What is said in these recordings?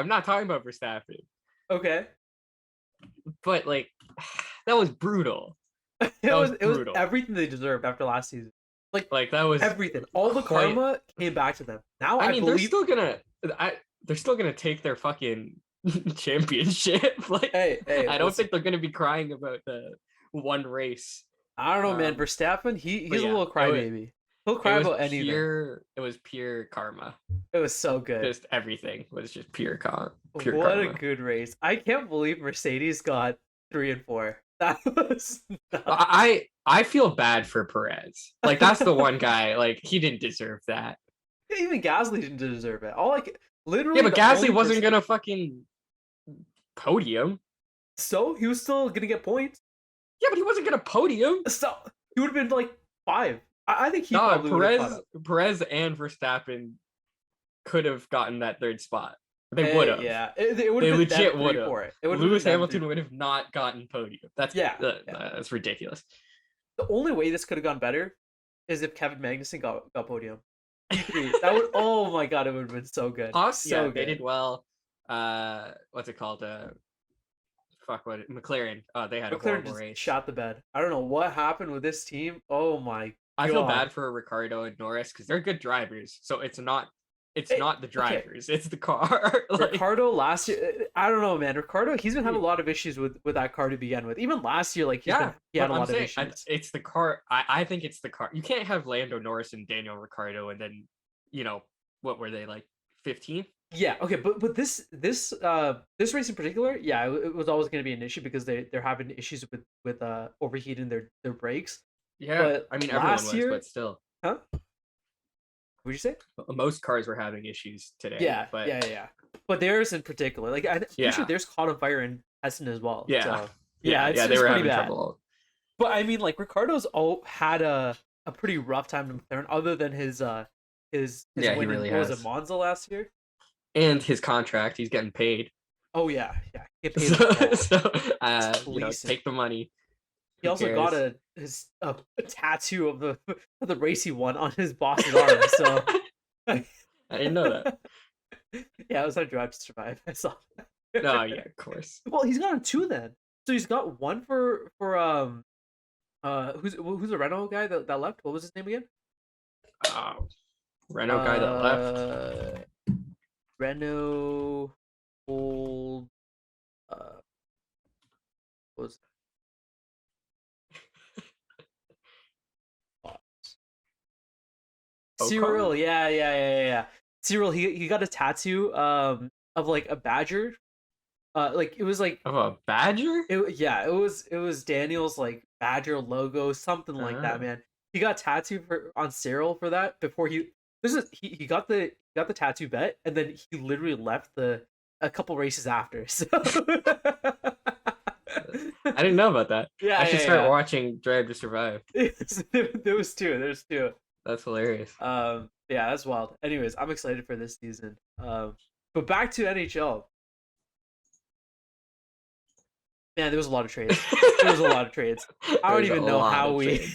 I'm not talking about Verstappen. Okay. But like, that was brutal. It was everything they deserved after last season. Like that was everything. All the karma came back to them. Now I mean, believe they're still gonna take their fucking championship. Like, hey, I don't think they're gonna be crying about the one race. I don't know, man. Verstappen, he's a little crybaby. He'll cry about anything. It was pure karma. It was so good. Just everything was just pure karma. What a good race! I can't believe Mercedes got 3 and 4. That was I feel bad for Perez. Like, that's the one guy, like, he didn't deserve that. Yeah, even Gasly didn't deserve it. Literally. Yeah, but Gasly wasn't gonna fucking podium. So he was still gonna get points. Yeah, but he wasn't gonna podium. So he would have been like 5. I think he probably Perez and Verstappen could have gotten that 3rd spot. They would have. Yeah, they legit would have. Lewis Hamilton would have not gotten podium. That's ridiculous. The only way this could have gone better is if Kevin Magnussen got podium. That would. Oh my god, it would have been so good. Good. They did well. What's it called? McLaren. Oh, they had a horrible race. Shot the bed. I don't know what happened with this team. Oh my god. I feel bad for Ricardo and Norris because they're good drivers. So it's not the drivers, it's the car. Like, Ricardo last year, I don't know, man. Ricardo, he's been having a lot of issues with that car to begin with. Even last year, like he had a lot of issues. It's the car. I think it's the car. You can't have Lando Norris and Daniel Ricciardo and then, what were they, like 15th? Yeah, okay, but this race in particular, yeah, it was always going to be an issue because they're having issues with overheating their brakes. Yeah, but I mean everyone was, but still. Huh? What'd you say? Most cars were having issues today. Yeah, but theirs in particular, like I'm sure theirs caught on fire in Essen as well. Yeah, so, it's they were having trouble. But I mean, like Ricardo's had a pretty rough time in McLaren, other than his win was at Monza last year. And his contract, he's getting paid. Oh yeah. Get paid take the money. He also got a tattoo of the race he won on his boss's arm. So I didn't know that. Yeah, it was on Drive to Survive. I saw that. No, yeah, of course. Well, he's got 2 then. So he's got one for who's the Renault guy that left? What was his name again? Renault guy that left. Renault old was Cyril, yeah. Cyril, he got a tattoo of like a badger. Like it was like of a badger? It was Daniel's like badger logo, something like that, man. He got tattooed on Cyril for that before he got the tattoo bet, and then he literally left a couple races after. So I didn't know about that. Yeah, I should start watching Drive to Survive. There's 2. There's 2. That's hilarious. Yeah, that's wild. Anyways, I'm excited for this season. But back to NHL. Man, there was a lot of trades. I don't even know how we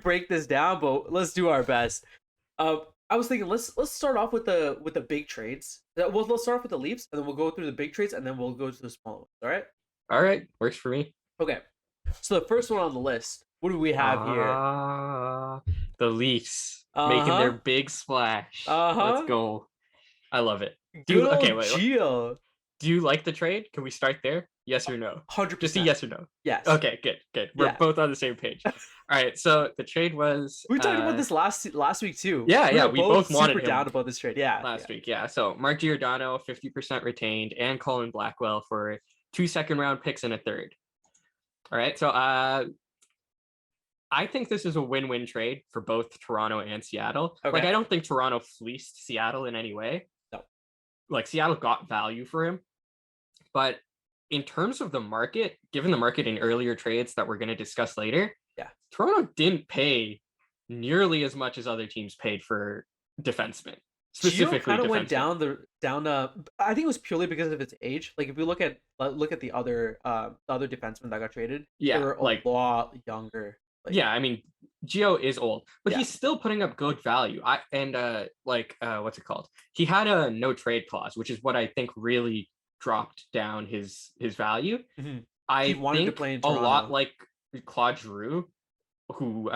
break this down, but let's do our best. I was thinking let's start off with the big trades. Let's start off with the Leafs, and then we'll go through the big trades, and then we'll go to the small ones. All right? All right, works for me. Okay. So the first one on the list, what do we have here? The Leafs making their big splash. Let's go. I love it. Gio. Do you like the trade? Can we start there? Yes or no? 100%. Just a yes or no. Yes. Okay, good. We're both on the same page. All right, so the trade was... We talked about this last week too. Yeah, we both wanted him down about this trade. Yeah. Last week, yeah. So Mark Giordano, 50% retained, and Colin Blackwell for 2 second-round picks and a 3rd. All right, so I think this is a win-win trade for both Toronto and Seattle. Okay. Like, I don't think Toronto fleeced Seattle in any way. No. Like, Seattle got value for him. But in terms of the market, given the market in earlier trades that we're going to discuss later, Toronto didn't pay nearly as much as other teams paid for defensemen. Specifically, kind of went down. I think it was purely because of its age. Like if we look at the other defensemen that got traded, they were a lot younger. Like, yeah, I mean, Gio is old, but he's still putting up good value. What's it called? He had a no trade clause, which is what I think really dropped down his value. mm-hmm. He I wanted to think play in a Toronto. lot like Claude Giroux, who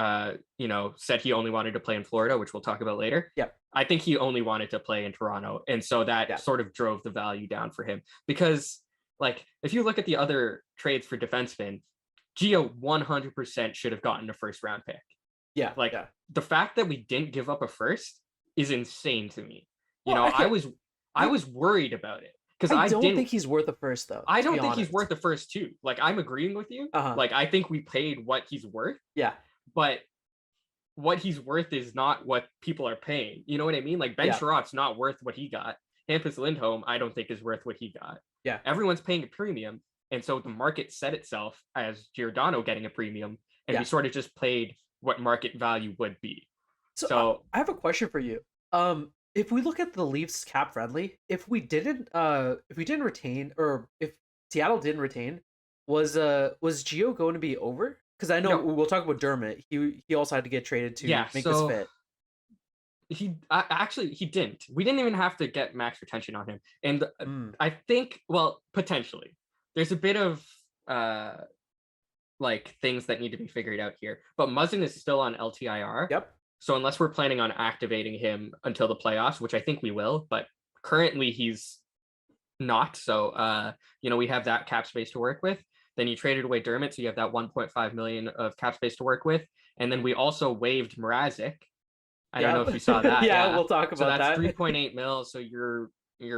said he only wanted to play in Florida, which we'll talk about later. Yeah. I think he only wanted to play in Toronto. And so that sort of drove the value down for him. Because like if you look at the other trades for defensemen, Gio 100% should have gotten a first round pick. Yeah. Like the fact that we didn't give up a first is insane to me. I was worried about it. Because I don't think he's worth a first, though. I don't think he's worth the first too. Like, I'm agreeing with you. Like, I think we paid what he's worth. Yeah. But what he's worth is not what people are paying. You know what I mean? Like, Ben Sherratt's not worth what he got. Hampus Lindholm, I don't think is worth what he got. Yeah. Everyone's paying a premium. And so the market set itself as Giordano getting a premium. And we sort of just played what market value would be. So I have a question for you. If we look at the Leafs cap friendly, if we didn't retain, or if Seattle didn't retain, was Gio going to be over? Because I know we'll talk about Dermott. He also had to get traded to make this fit. He didn't. We didn't even have to get max retention on him, and I think potentially there's a bit of like things that need to be figured out here. But Muzzin is still on LTIR. Yep. So unless we're planning on activating him until the playoffs, which I think we will, but currently he's not. So, we have that cap space to work with. Then you traded away Dermott, so you have that 1.5 million of cap space to work with. And then we also waived Mrazek. I don't know if you saw that. We'll talk about that. So that's 3.8 mil. So you're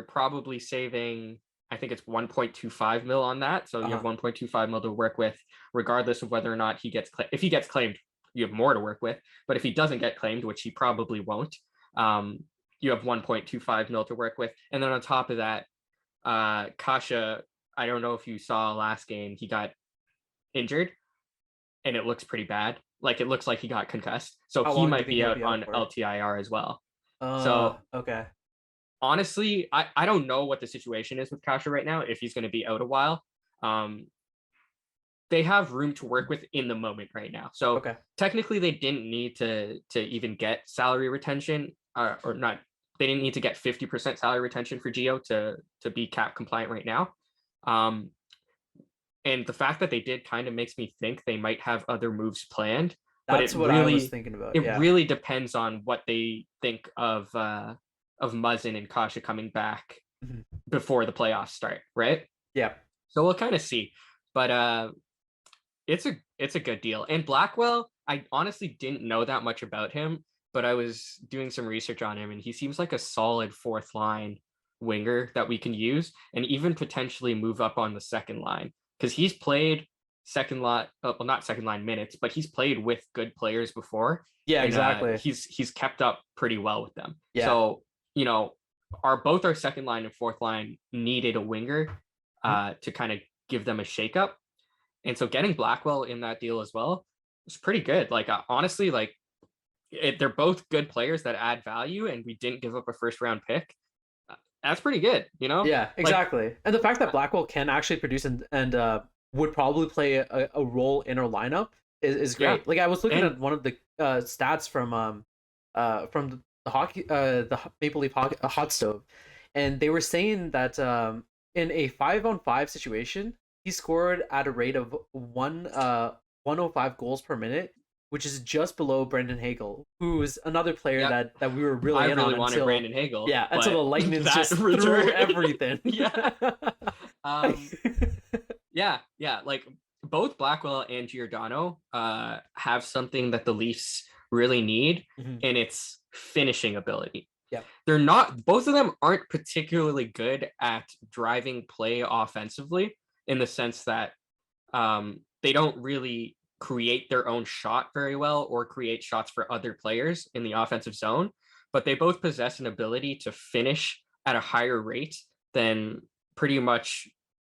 probably saving, I think it's 1.25 mil on that. So you have 1.25 mil to work with, regardless of whether or not he gets if he gets claimed. You have more to work with, but if he doesn't get claimed, which he probably won't, you have 1.25 mil to work with. And then on top of that, Kasha, I don't know if you saw last game, he got injured and it looks pretty bad. Like it looks like he got concussed. So he might be out on LTIR as well. Okay. Honestly, I don't know what the situation is with Kasha right now, if he's going to be out a while. They have room to work with in the moment right now. So technically they didn't need to even get salary retention or not. They didn't need to get 50% salary retention for Gio to be cap compliant right now. And the fact that they did kind of makes me think they might have other moves planned. That's what I was thinking about. It really depends on what they think of Muzzin and Kasha coming back before the playoffs start, right? Yeah. So we'll kind of see. But it's a good deal. And Blackwell, I honestly didn't know that much about him, but I was doing some research on him, and he seems like a solid fourth line winger that we can use, and even potentially move up on the second line, because he's played second line, not second line minutes, but he's played with good players before. Yeah, and, exactly. He's kept up pretty well with them. Yeah. So both our second line and fourth line needed a winger to kind of give them a shakeup. And so getting Blackwell in that deal as well is pretty good. Like, honestly, like they're both good players that add value, and we didn't give up a first round pick. That's pretty good, Yeah, exactly. And the fact that Blackwell can actually produce and would probably play a role in our lineup is great. Yeah. Like I was looking at one of the stats from the hockey, the Maple Leaf hot stove, and they were saying that in a 5-on-5 situation, he scored at a rate of 105 goals per minute, which is just below Brendan Hagel, who is another player that we were really I in really on wanted until Brandon Hagel. Yeah, until the Lightning just threw everything. Yeah. Like both Blackwell and Giordano have something that the Leafs really need, and it's finishing ability. Yeah, they're not. Both of them aren't particularly good at driving play offensively, in the sense that they don't really create their own shot very well or create shots for other players in the offensive zone, but they both possess an ability to finish at a higher rate than pretty much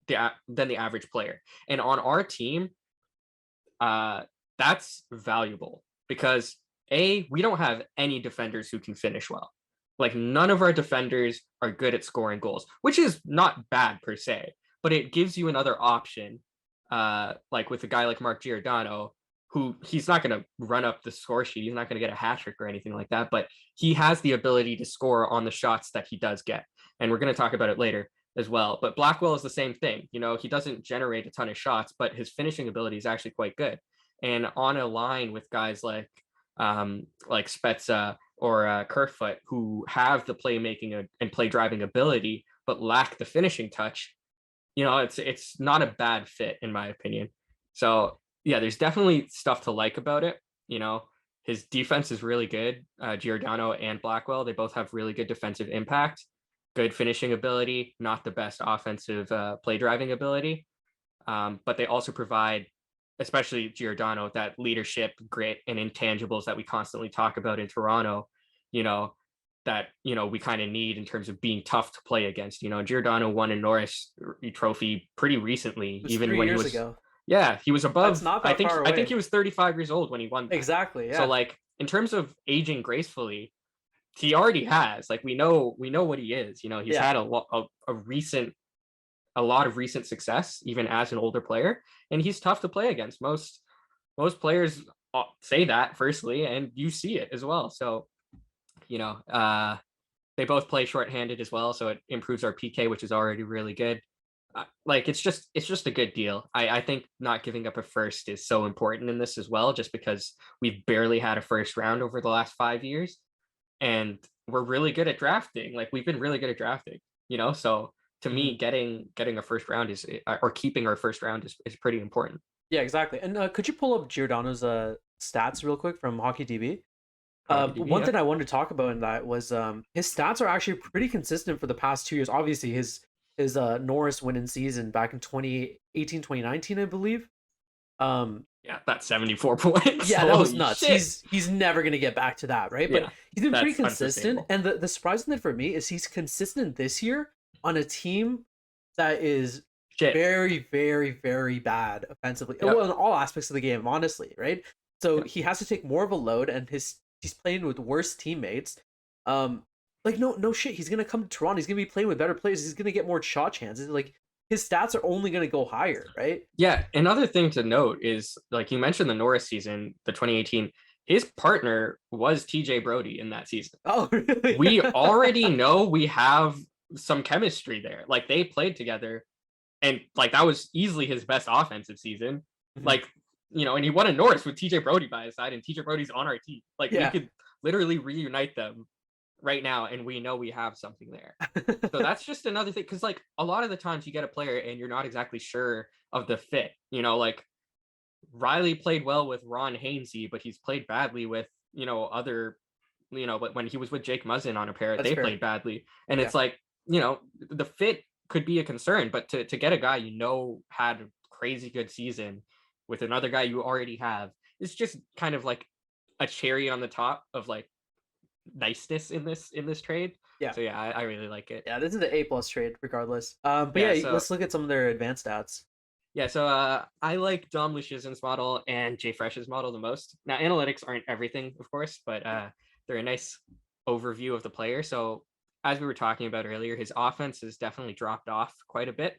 than the average player. And on our team, that's valuable because we don't have any defenders who can finish well. Like none of our defenders are good at scoring goals, which is not bad per se, but it gives you another option. Like with a guy like Mark Giordano, who he's not going to run up the score sheet. He's not going to get a hat trick or anything like that, but he has the ability to score on the shots that he does get. And we're going to talk about it later as well. But Blackwell is the same thing. You know, he doesn't generate a ton of shots, but his finishing ability is actually quite good. And on a line with guys like Spezza or Kerfoot, who have the playmaking and play driving ability, but lack the finishing touch, you know, it's not a bad fit in my opinion. So yeah, there's definitely stuff to like about it. You know, his defense is really good. Giordano and Blackwell, they both have really good defensive impact, good finishing ability, not the best offensive play driving ability. But they also provide, especially Giordano, that leadership, grit, and intangibles that we constantly talk about in Toronto, you know, that, you know, we kind of need in terms of being tough to play against. You know, Giordano won a Norris trophy pretty recently, even when he was ago. Yeah, he was above. That's not that far away. I think he was 35 years old when he won that. Exactly. Yeah. So like in terms of aging gracefully, he already has. Like we know what he is. You know, he's had a lot of recent success even as an older player, and he's tough to play against. Most players say that firstly, and you see it as well. So, you know, they both play shorthanded as well, so it improves our PK, which is already really good. Like it's just a good deal. I think not giving up a first is so important in this as well, just because we've barely had a first round over the last 5 years, and we're really good at drafting. Like we've been really good at drafting, you know. So to me, getting a first round is, or keeping our first round is pretty important. Yeah, exactly. And could you pull up Giordano's stats real quick from HockeyDB? One thing I wanted to talk about in that was his stats are actually pretty consistent for the past 2 years. Obviously, his Norris winning season back in 2018, 2019, I believe. Yeah, that's 74 points. Yeah, that was nuts. Shit. He's never gonna get back to that, right? But yeah, he's been pretty consistent. And the surprising thing for me is he's consistent this year on a team that is very, very, very bad offensively. Well, in all aspects of the game, honestly, right? So he has to take more of a load, and he's playing with worse teammates. Like no shit, he's gonna come to Toronto. He's gonna be playing with better players. He's gonna get more shot chances. Like his stats are only gonna go higher, right? Yeah. Another thing to note is, like you mentioned, the Norris season, the 2018. His partner was TJ Brody in that season. Oh, really? We already know we have some chemistry there. Like they played together, and like that was easily his best offensive season. Like, you know, and he won a Norris with TJ Brody by his side, and TJ Brody's on our team. Like we could literally reunite them right now, and we know we have something there. So that's just another thing, because like a lot of the times you get a player and you're not exactly sure of the fit. You know, like Riley played well with Ron Hainsey, but he's played badly with, you know, other, you know, but when he was with Jake Muzzin on a pair, they played badly. And it's like, you know, the fit could be a concern, but to get a guy you know had a crazy good season with another guy you already have, it's just kind of like a cherry on the top of like niceness in this trade. Yeah. So yeah, I really like it. Yeah, this is the A+ trade regardless. But so, let's look at some of their advanced stats. Yeah, so I like Dom Luszczyszyn's model and Jay Fresh's model the most. Now, analytics aren't everything, of course, but they're a nice overview of the player. So as we were talking about earlier, his offense has definitely dropped off quite a bit.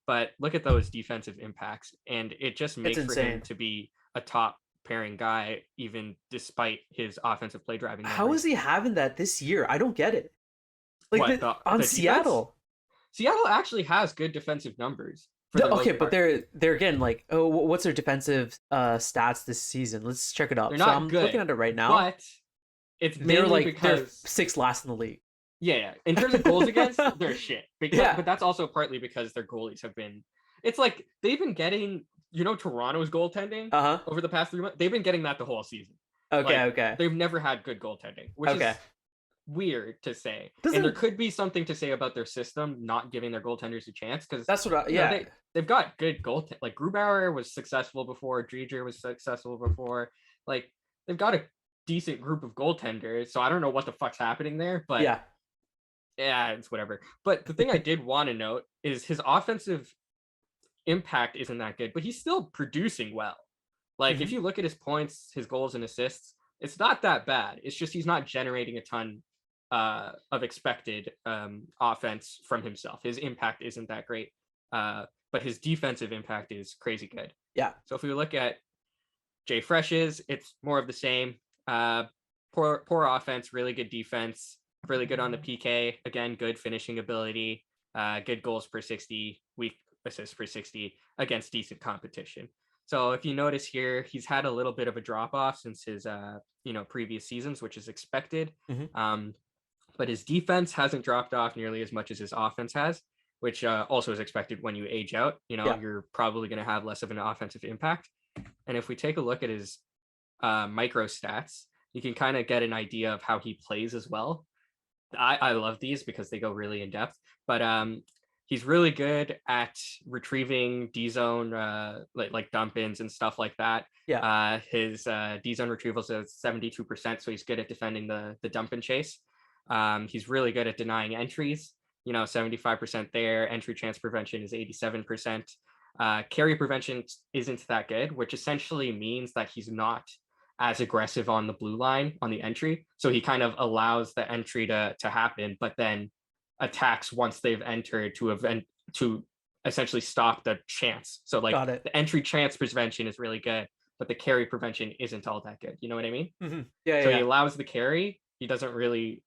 But look at those defensive impacts, and it just makes for him to be a top pairing guy, even despite his offensive play driving numbers. How is he having that this year? I don't get it. Like on Seattle. Seattle actually has good defensive numbers. Okay, but they're again like, oh, what's their defensive stats this season? Let's check it out. They're not good. I'm looking at it right now. But it's mainly like because they're 6th last in the league. Yeah. In terms of goals against, they're shit. But that's also partly because their goalies have been. It's like they've been getting, you know, Toronto's goaltending over the past 3 months. They've been getting that the whole season. Okay. They've never had good goaltending, which is weird to say. And there could be something to say about their system not giving their goaltenders a chance, because that's what they've got good goaltending. Like Grubauer was successful before, Driedger was successful before. Like they've got a decent group of goaltenders. So I don't know what the fuck's happening there, but yeah, it's whatever. But the thing I did want to note is his offensive impact isn't that good, but he's still producing well. Like if you look at his points, his goals and assists, it's not that bad. It's just he's not generating a ton of expected offense from himself. His impact isn't that great, but his defensive impact is crazy good. Yeah. So if we look at Jay Fresh is. It's more of the same. Poor offense, really good defense, really good on the PK. Again, good finishing ability, good goals per 60, weak assists per 60 against decent competition. So if you notice here, he's had a little bit of a drop off since his previous seasons, which is expected. But his defense hasn't dropped off nearly as much as his offense has, which also is expected when you age out. You're probably going to have less of an offensive impact. And if we take a look at his micro stats, you can kind of get an idea of how he plays as well. I love these because they go really in depth, but he's really good at retrieving D-zone, like dump-ins and stuff like that. His D-zone retrievals is 72%, so he's good at defending the dump and chase. He's really good at denying entries, 75% there. Entry chance prevention is 87%. Carry prevention isn't that good, which essentially means that he's not as aggressive on the blue line on the entry. So he kind of allows the entry to happen, but then attacks once they've entered to essentially stop the chance. So like the entry chance prevention is really good, but the carry prevention isn't all that good. You know what I mean? He allows the carry. He doesn't really,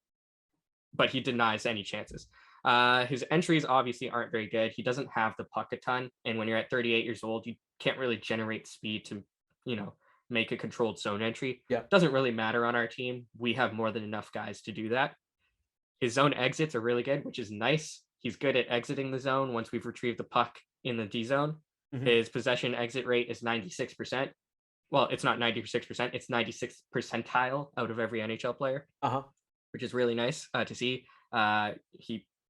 but he denies any chances. His entries obviously aren't very good. He doesn't have the puck a ton. And when you're at 38 years old, you can't really generate speed to, make a controlled zone entry. Doesn't really matter on our team. We have more than enough guys to do that. His zone exits are really good, which is nice. He's good at exiting the zone once we've retrieved the puck in the D zone. His possession exit rate is 96%. Well, it's not 96%. It's 96th percentile out of every NHL player, which is really nice to see.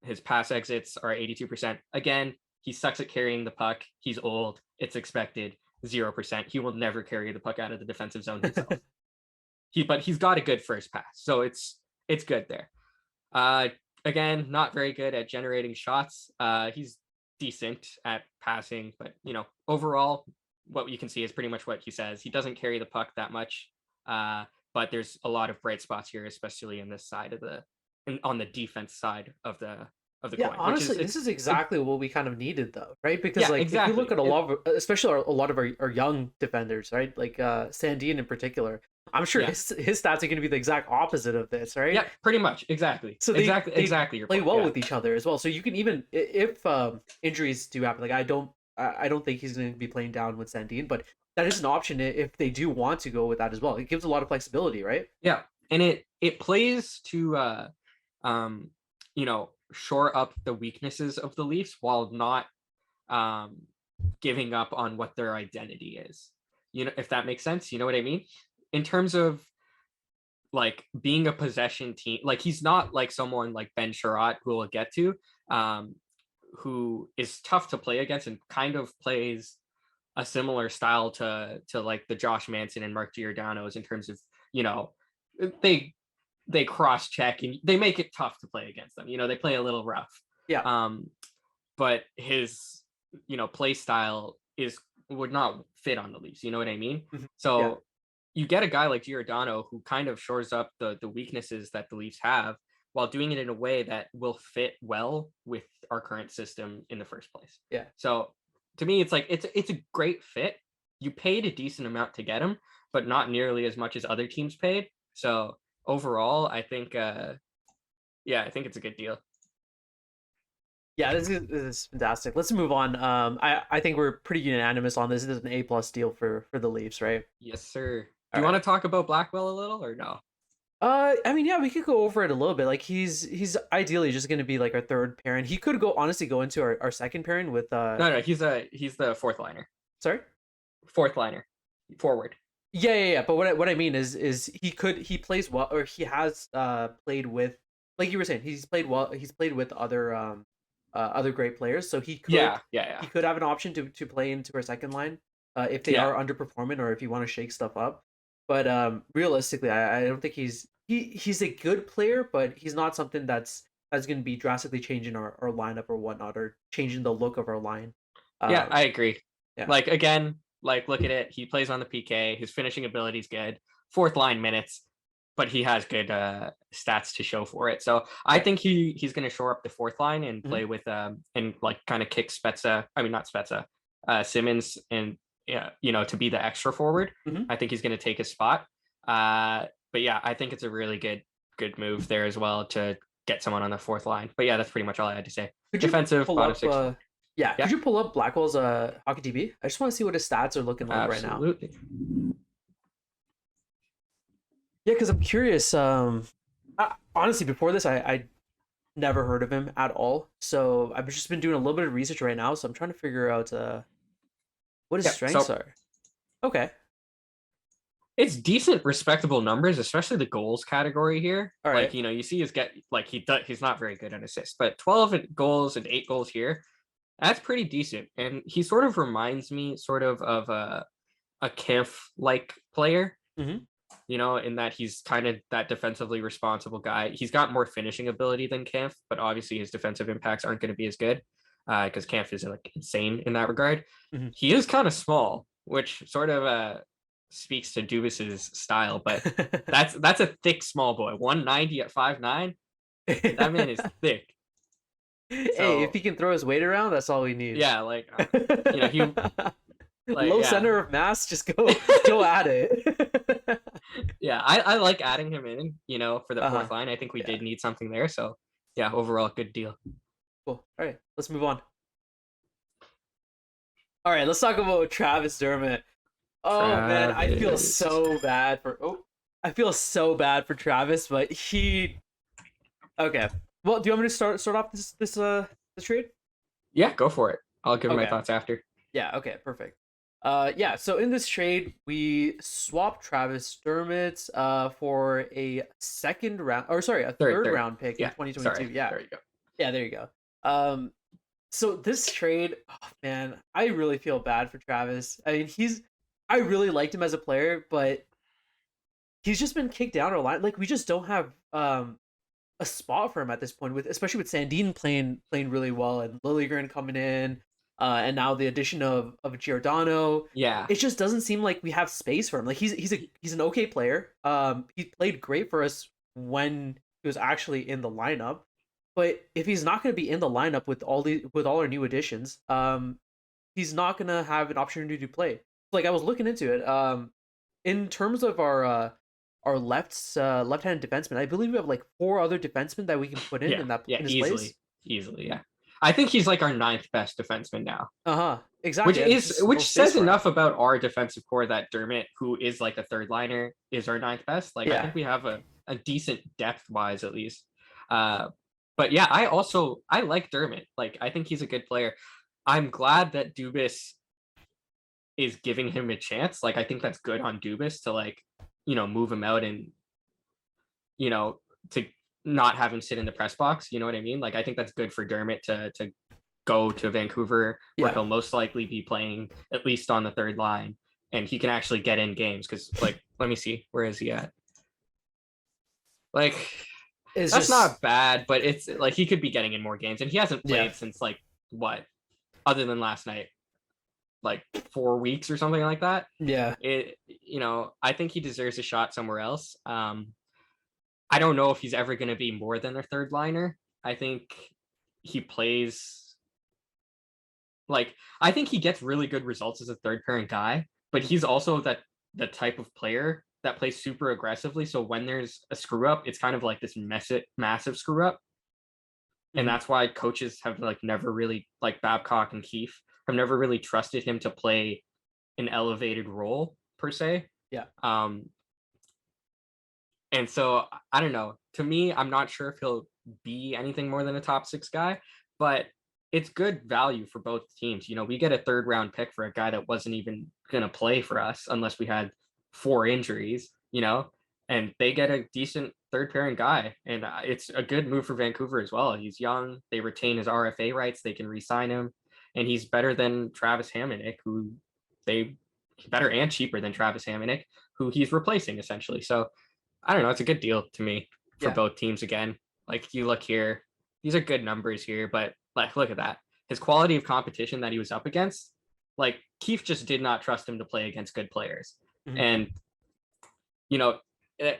His pass exits are 82%. Again, he sucks at carrying the puck. He's old. It's expected. 0%. He will never carry the puck out of the defensive zone himself. But he's got a good first pass, so it's good there. Again, not very good at generating shots. He's decent at passing, but overall, what you can see is pretty much what he says. He doesn't carry the puck that much, but there's a lot of bright spots here, especially in this side on the defense side of the coin. Honestly, this is exactly what we kind of needed, though, right? Because if you look at a lot of our young defenders, right, like Sandin in particular, I'm sure his stats are going to be the exact opposite of this, right? Yeah, pretty much, exactly. So they exactly play well with each other as well. So you can even, if injuries do happen, like I don't think he's going to be playing down with Sandin, but that is an option if they do want to go with that as well. It gives a lot of flexibility, right? Yeah, and it plays to shore up the weaknesses of the Leafs while not giving up on what their identity is. If that makes sense, you know what I mean? In terms of like being a possession team, like he's not like someone like Ben Sherratt, who we'll get to, who is tough to play against and kind of plays a similar style to like the Josh Manson and Mark Giordano's in terms of, they cross check and they make it tough to play against them. They play a little rough. But his, play style would not fit on the Leafs. You know what I mean? So you get a guy like Giordano who kind of shores up the weaknesses that the Leafs have while doing it in a way that will fit well with our current system in the first place. So to me, it's like, it's a great fit. You paid a decent amount to get him, but not nearly as much as other teams paid. So overall, I think, I think it's a good deal. Yeah, this is fantastic. Let's move on. I think we're pretty unanimous on this. This is an A+ deal for the Leafs, right? Yes, sir. Do you want to talk about Blackwell a little or no? I mean, yeah, we could go over it a little bit. Like he's ideally just going to be like our third pairing. He could honestly go into our second pairing with No, he's the fourth liner. Sorry? Fourth liner. Forward. Yeah. But what I mean is he plays well, or he has played with, like you were saying, he's played well. He's played with other great players, so he could he could have an option to play into our second line if they are underperforming or if you want to shake stuff up. But realistically, I don't think he's a good player, but he's not something that's going to be drastically changing our lineup or whatnot, or changing the look of our line. Yeah, I agree. Yeah. Like again, like look at it. He plays on the PK. His finishing ability is good. Fourth line minutes, but he has good stats to show for it. So I think he's going to shore up the fourth line and play with and like kind of kick Spezza. I mean, not Spezza, Simmons and yeah, to be the extra forward. I think he's going to take his spot. But yeah, I think it's a really good move there as well to get someone on the fourth line. But yeah, that's pretty much all I had to say. Could Defensive, pull bottom up, six. yeah, could you pull up Blackwell's Hockey TV? I just want to see what his stats are looking like right now. Absolutely. Yeah, because I'm curious. Honestly, before this, I never heard of him at all. So I've just been doing a little bit of research right now. So I'm trying to figure out what his strengths are. Okay. It's decent, respectable numbers, especially the goals category here. All right. You see he's not very good at assists, but 12 goals and 8 goals here, that's pretty decent. And he sort of reminds me of a Kampf-like player, in that he's kind of that defensively responsible guy. He's got more finishing ability than Kampf, but obviously his defensive impacts aren't going to be as good because Kampf is insane in that regard. He is kind of small, which sort of speaks to Dubas's style, but that's a thick small boy. 190 at 5'9". That man is thick. Hey, if he can throw his weight around, that's all he needs. Yeah, he low center of mass, just go at it. Yeah, I like adding him in, for the fourth line. I think we did need something there, so yeah, overall good deal. Cool. All right, let's move on. All right, let's talk about Travis Dermott. Oh man, I feel so bad for Travis, but he. Okay. Well, do you want me to start off this trade? Yeah, go for it. I'll give my thoughts after. Yeah. Okay. Perfect. Yeah. So in this trade, we swapped Travis Dermott for a third round pick in 2022. Sorry. Yeah. There you go. Yeah. There you go. So this trade, oh man, I really feel bad for Travis. I mean, I really liked him as a player, but he's just been kicked down our line. Like, we just don't have a spot for him at this point, especially with Sandin playing really well and Liljegren coming in, and now the addition of Giordano. Yeah, it just doesn't seem like we have space for him. Like, he's an okay player. He played great for us when he was actually in the lineup, but if he's not going to be in the lineup with all our new additions, he's not going to have an opportunity to play. Like, I was looking into it. In terms of our left-hand defenseman, I believe we have 4 other defensemen that we can put in his place. Easily, yeah. I think he's our 9th best defenseman now. Exactly. Which says enough about our defensive core that Dermott, who is a third liner, is our 9th best. I think we have a decent depth-wise at least. But yeah, I like Dermott. I think he's a good player. I'm glad that Dubas is giving him a chance. I think that's good on Dubas to move him out and to not have him sit in the press box. You know what I mean? I think that's good for Dermott to go to Vancouver, where he'll most likely be playing at least on the third line, and he can actually get in games. Because let me see, where is he at? That's not bad, but it's he could be getting in more games, and he hasn't played since what, other than last night, 4 weeks or something like that. Yeah. I think he deserves a shot somewhere else. I don't know if he's ever going to be more than a third liner. I think he plays I think he gets really good results as a third pairing guy, but he's also the type of player that plays super aggressively. So when there's a screw up, it's kind of this massive screw up. And that's why coaches have never really, Babcock and Keefe, have never really trusted him to play an elevated role per se. Yeah. And so I don't know. To me, I'm not sure if he'll be anything more than a top 6 guy, but it's good value for both teams. We get a 3rd round pick for a guy that wasn't even gonna play for us unless we had 4 injuries, and they get a decent third pairing guy, and it's a good move for Vancouver as well. He's young. They retain his RFA rights. They can re-sign him. And he's better than Travis Hamonic, better and cheaper than Travis Hamonic, who he's replacing essentially. So I don't know. It's a good deal to me for both teams again. You look here, these are good numbers here, but look at that. His quality of competition that he was up against, Keefe just did not trust him to play against good players. And,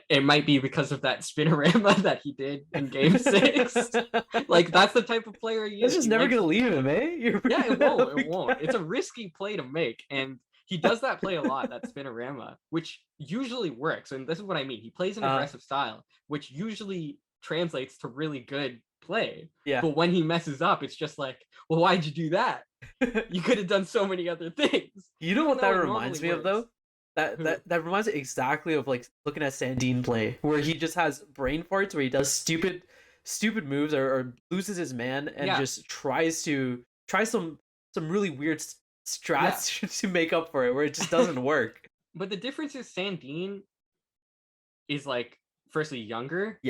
it might be because of that spinorama that he did in game 6. That's the type of player he is. It's just never going to leave him, eh? Yeah, it won't. It's a risky play to make. And he does that play a lot, that spinorama, which usually works. And this is what I mean. He plays an aggressive style, which usually translates to really good play. Yeah. But when he messes up, it's just like, well, why'd you do that? You could have done so many other things. You know what that reminds me of, though? That reminds me exactly of like looking at Sandine play, where he just has brain farts, where he does stupid moves or loses his man and just tries some really weird strats to make up for it, where it just doesn't work. But the difference is Sandine is like firstly younger,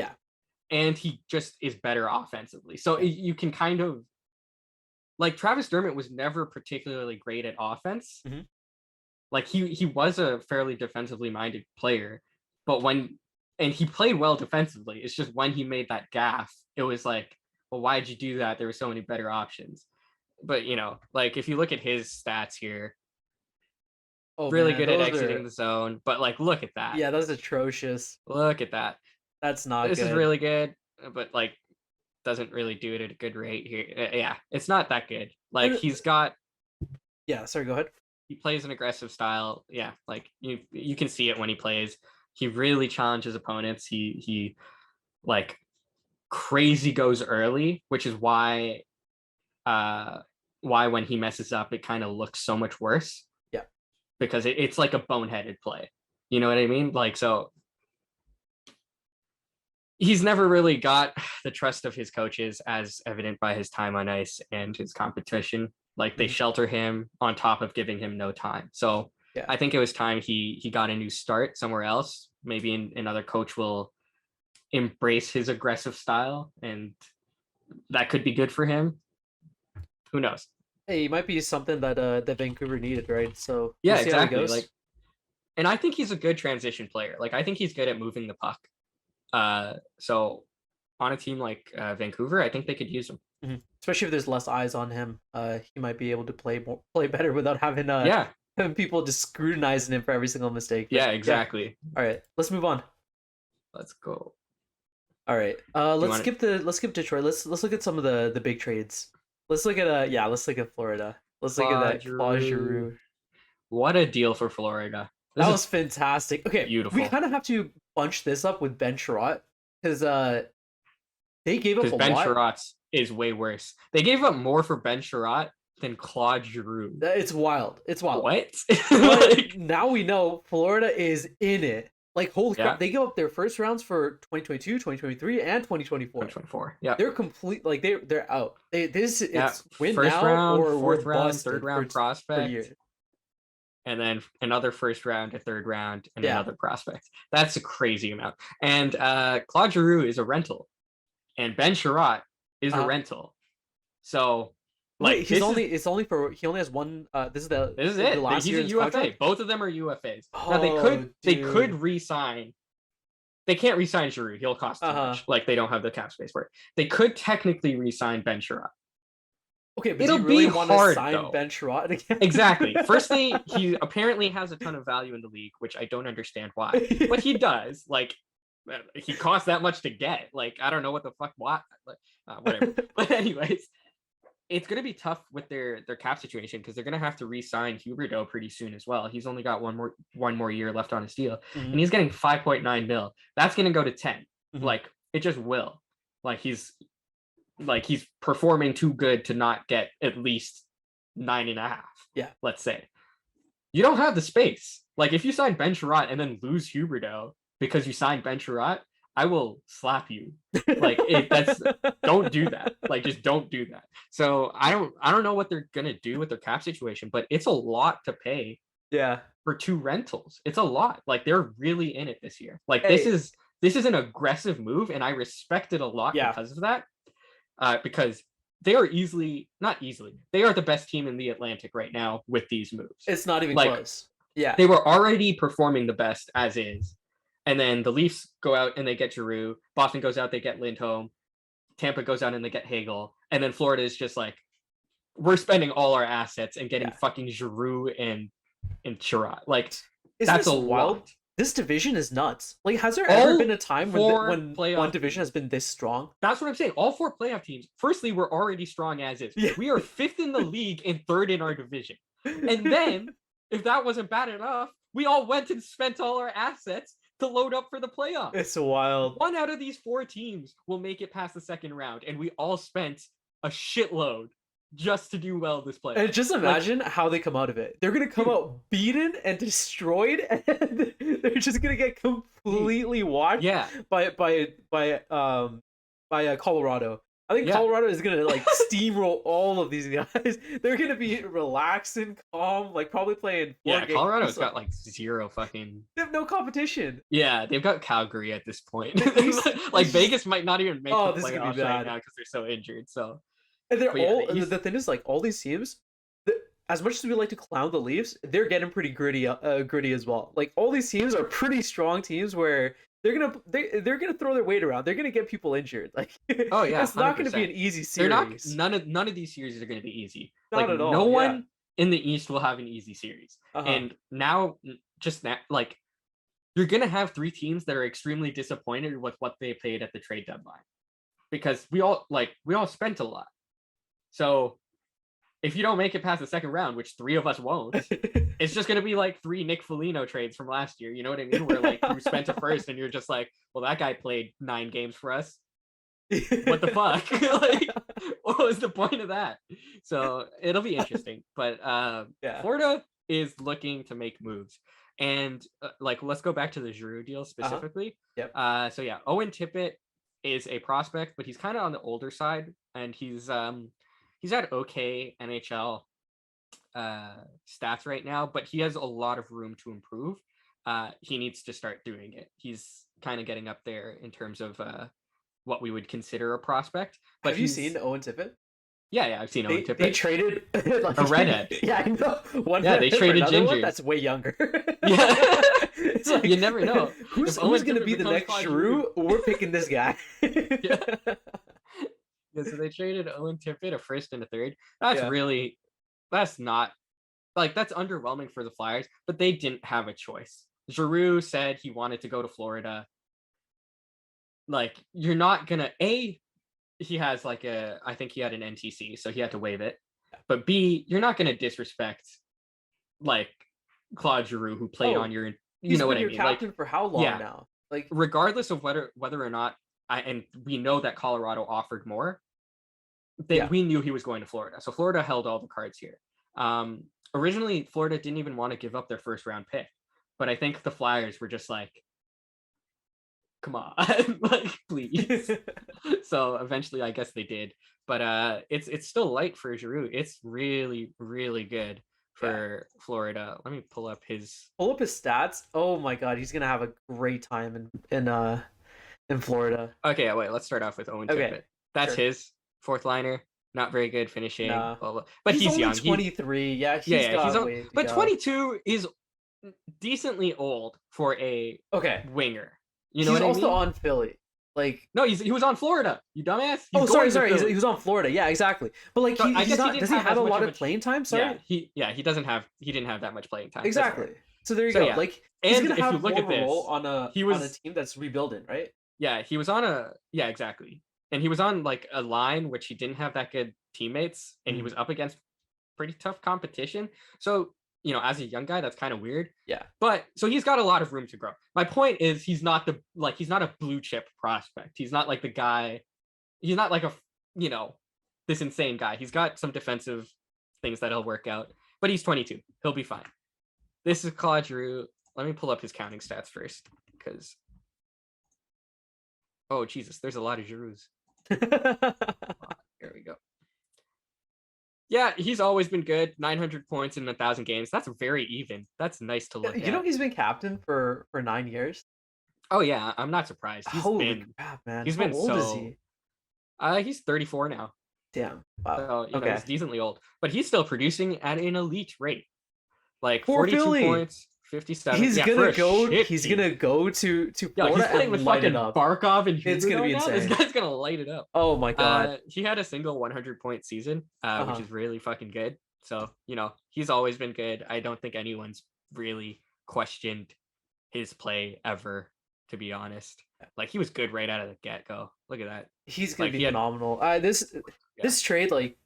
and he just is better offensively. So you can kind of like Travis Dermott was never particularly great at offense. Like he was a fairly defensively minded player, but and he played well defensively. It's just when he made that gaffe, it was like, well, why'd you do that? There were so many better options. But you know, like if you look at his stats here, really good at exiting the zone. But like, look at that. Yeah, that's atrocious. Look at that. That's not. This is really good, but like doesn't really do it at a good rate here. Yeah, it's not that good. Like he's got. Yeah, sorry. Go ahead. He plays an aggressive style. Yeah, like you can see it when he plays. He really challenges opponents. He like crazy goes early, which is why when he messes up, it kind of looks so much worse. Yeah, because it's like a boneheaded play. You know what I mean? Like, so he's never really got the trust of his coaches, as evident by his time on ice and his competition. Like they shelter him on top of giving him no time. So I think it was time he got a new start somewhere else. Maybe another coach will embrace his aggressive style, and that could be good for him. Who knows? Hey, it might be something that that Vancouver needed, right? So yeah, exactly. Like, and I think he's a good transition player. Like I think he's good at moving the puck. So on a team like Vancouver, I think they could use him. Especially if there's less eyes on him, he might be able to play better without having people just scrutinizing him for every single mistake. But, exactly. All right, let's move on. Let's go. All right, let's skip Detroit. Let's look at some of the big trades. Let's look at Florida. Let's look at that Claude Giroux. What a deal for Florida. That was fantastic. Okay, beautiful. We kind of have to bunch this up with Ben Sherratt because they gave up a lot. Ben Sherratt is way worse. They gave up more for Ben Sherratt than Claude Giroux. It's wild. What? But now we know Florida is in it. Like, holy crap, they give up their first rounds for 2022, 2023, and 2024. 2024, yeah. They're complete, like, they're out. It's win first now round, or fourth worth round, busted third round prospect. And then another first round, a third round, and another prospect. That's a crazy amount. And Claude Giroux is a rental. And Ben Sherratt is a rental. So... Like he only has one. This is it. The last He's a UFA. Contract? Both of them are UFAs. Now they could re-sign. They can't re-sign Giroux. He'll cost too much. Like they don't have the cap space for it. They could technically re-sign Ben Sherratt. Okay, but it'll really want to sign Ben Sherratt again. Exactly. Firstly, he apparently has a ton of value in the league, which I don't understand why, but he does. Like he costs that much to get. Like I don't know what the fuck. Why? Whatever. But anyways. It's going to be tough with their cap situation because they're going to have to re-sign Huberdeau pretty soon as well. He's only got one more year left on his deal, and he's getting 5.9 mil. That's going to go to 10. Like it just will. Like he's performing too good to not get at least 9.5. Yeah, let's say. You don't have the space. Like if you sign Ben Sherratt and then lose Huberdeau because you signed Ben Sherratt, I will slap you. Like don't do that. Like just don't do that. So I don't know what they're gonna do with their cap situation, but it's a lot to pay. Yeah. For 2 rentals. It's a lot. Like they're really in it this year. Like this is an aggressive move, and I respect it a lot because of that. Because they are they are the best team in the Atlantic right now with these moves. It's not even close. Yeah. They were already performing the best as is. And then the Leafs go out and they get Giroux. Boston goes out, they get Lindholm. Tampa goes out and they get Hagel. And then Florida is just like, we're spending all our assets and getting fucking Giroux and Sherratt. Like, that's a wild. This division is nuts. Like, has there ever been a time when one division has been this strong? That's what I'm saying. All 4 playoff teams, firstly, we're already strong as is. Yeah. We are 5th in the league and 3rd in our division. And then if that wasn't bad enough, we all went and spent all our assets to load up for the playoffs. It's wild. 1 out of these 4 teams will make it past the second round, and we all spent a shitload just to do well this playoff. And just imagine how they come out of it. They're gonna come out beaten and destroyed, and they're just gonna get completely washed. Yeah. By Colorado. I think Colorado is gonna like steamroll all of these guys. They're gonna be relaxing, calm, like probably playing. Colorado's got like 0 fucking. They have no competition. Yeah, they've got Calgary at this point. Like Vegas might not even make the playoffs right now because they're so injured. So. And they're the thing is, like, all these teams, as much as we like to clown the Leafs, they're getting pretty gritty as well. Like, all these teams are pretty strong teams where they're gonna throw their weight around. They're gonna get people injured. Like, oh yeah, it's not gonna be an easy series. They're not. None of these series are gonna be easy. Not at all. No one in the East will have an easy series. And now, like, you're gonna have 3 teams that are extremely disappointed with what they played at the trade deadline, because we all spent a lot. So if you don't make it past the second round, which 3 of us won't, it's just going to be like 3 Nick Foligno trades from last year. You know what I mean? Where like you spent a first and you're just like, well, that guy played 9 games for us. What the fuck? Like, what was the point of that? So it'll be interesting. But Florida is looking to make moves. And like, let's go back to the Giroux deal specifically. Yep. So yeah, Owen Tippett is a prospect, but he's kind of on the older side, and he's had okay NHL stats right now, but he has a lot of room to improve. He needs to start doing it. He's kind of getting up there in terms of what we would consider a prospect. But have you seen Owen Tippett? Yeah, I've seen Owen Tippett. They traded like, a redhead. Yeah, I know. They traded Ginger. That's way younger. Yeah, it's like, you never know. Who's going to be the next Giroux? We're picking this guy. Yeah, so they traded Owen Tippett, a first and a third. That's not like, that's underwhelming for the Flyers, but they didn't have a choice. Giroux said he wanted to go to Florida. Like, you're not gonna he has like I think he had an NTC, so he had to waive it. But B, you're not gonna disrespect like Claude Giroux, who played on your, you know what I mean? Captain for how long now? Like, regardless of whether or not and we know that Colorado offered more. We knew he was going to Florida, so Florida held all the cards here. Originally, Florida didn't even want to give up their first round pick, but I think the Flyers were just like, come on, like, please. So eventually I guess they did, but it's still light for Giroux. It's really, really good for Florida. Let me pull up his stats. Oh my god, he's gonna have a great time in Florida. Okay, wait, let's start off with Owen Tippett. That's his 4th liner. Not very good finishing, blah, blah. But he's only young. 23. But 22 is decently old for a winger. You know, he's what also I mean? on Philly. Like, no, he was on Florida. You dumbass. Sorry. He was on Florida. Yeah, exactly. But like, does he have a lot of playing time? Sorry. Yeah, he didn't have that much playing time. Exactly. So there you go. Yeah. Like, he's gonna have more of a role on a team that's rebuilding, right? Yeah, he was on exactly. And he was on like a line which he didn't have that good teammates, and he was up against pretty tough competition. So, you know, as a young guy, that's kind of weird. Yeah. But so he's got a lot of room to grow. My point is he's not a blue chip prospect. He's not like the guy. He's not like this insane guy. He's got some defensive things that he'll work out. But he's 22. He'll be fine. This is Claude Giroux. Let me pull up his counting stats first, because Jesus, there's a lot of Giroux. There we go. Yeah, he's always been good. 900 points in 1,000 games. That's very even. That's nice to look at. You know, he's been captain for 9 years. Oh yeah, I'm not surprised. Holy crap, man! He's been old is he? He's 34 now. Damn. Wow. So, he's decently old, but he's still producing at an elite rate. Like 42 points, 57. He's gonna go. He's gonna go to Florida. He's playing with fucking Barkov and it's gonna be insane. This guy's gonna light it up. Oh my god. He had a single 100-point season, which is really fucking good. So, you know, he's always been good. I don't think anyone's really questioned his play ever, to be honest. Like, he was good right out of the get-go. Look at that. He's gonna be phenomenal. This trade, like,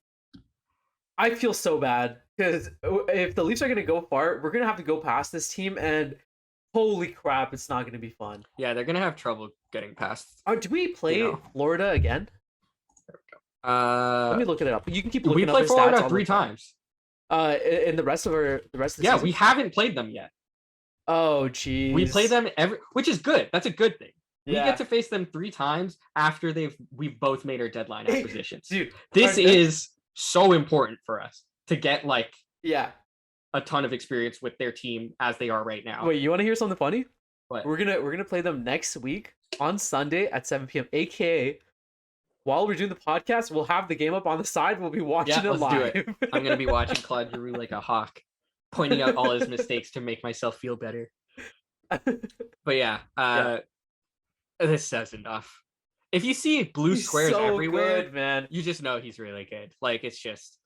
I feel so bad because if the Leafs are gonna go far, we're gonna have to go past this team, and holy crap, it's not gonna be fun. Yeah, they're gonna have trouble getting past. Oh, do we play Florida again? There we go. Let me look it up. You can keep looking up. We play Florida 3 times. In the rest of the season? We haven't played them yet. Oh, geez. We play them which is good. That's a good thing. We get to face them 3 times after we've both made our deadline acquisitions. Dude, this is so important for us to get like a ton of experience with their team as they are right now. Wait, you want to hear something funny? What? We're gonna play them next week on Sunday at 7 p.m. AKA while we're doing the podcast, we'll have the game up on the side. We'll be watching it live. Do it. I'm gonna be watching Claude Giroux like a hawk, pointing out all his mistakes to make myself feel better. But this says enough. If you see blue squares everywhere, good, man, you just know he's really good. Like, it's just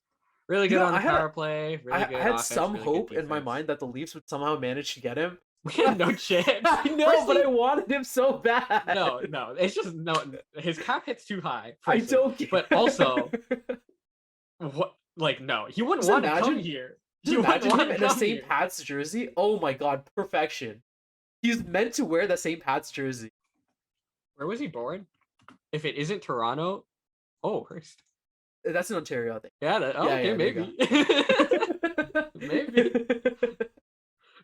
really good on the power play. Really good. I had some hope in my mind that the Leafs would somehow manage to get him. We had no chance. I know, but I wanted him so bad. No, it's just his cap hit's too high. I don't get But also, what? Like, no, he wouldn't want to come here. Just imagine him in a St. Pat's jersey. Oh my god, perfection. He's meant to wear the St. Pat's jersey. Where was he born? If it isn't Toronto, Hearst. That's in Ontario, I think. Yeah. Okay, maybe. Maybe.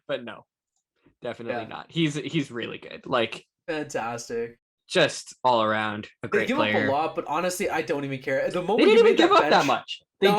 But no, definitely not. He's really good. Like, fantastic. Just all around a great player. They give up a lot, but honestly, I don't even care. The moment they didn't even give up that much. They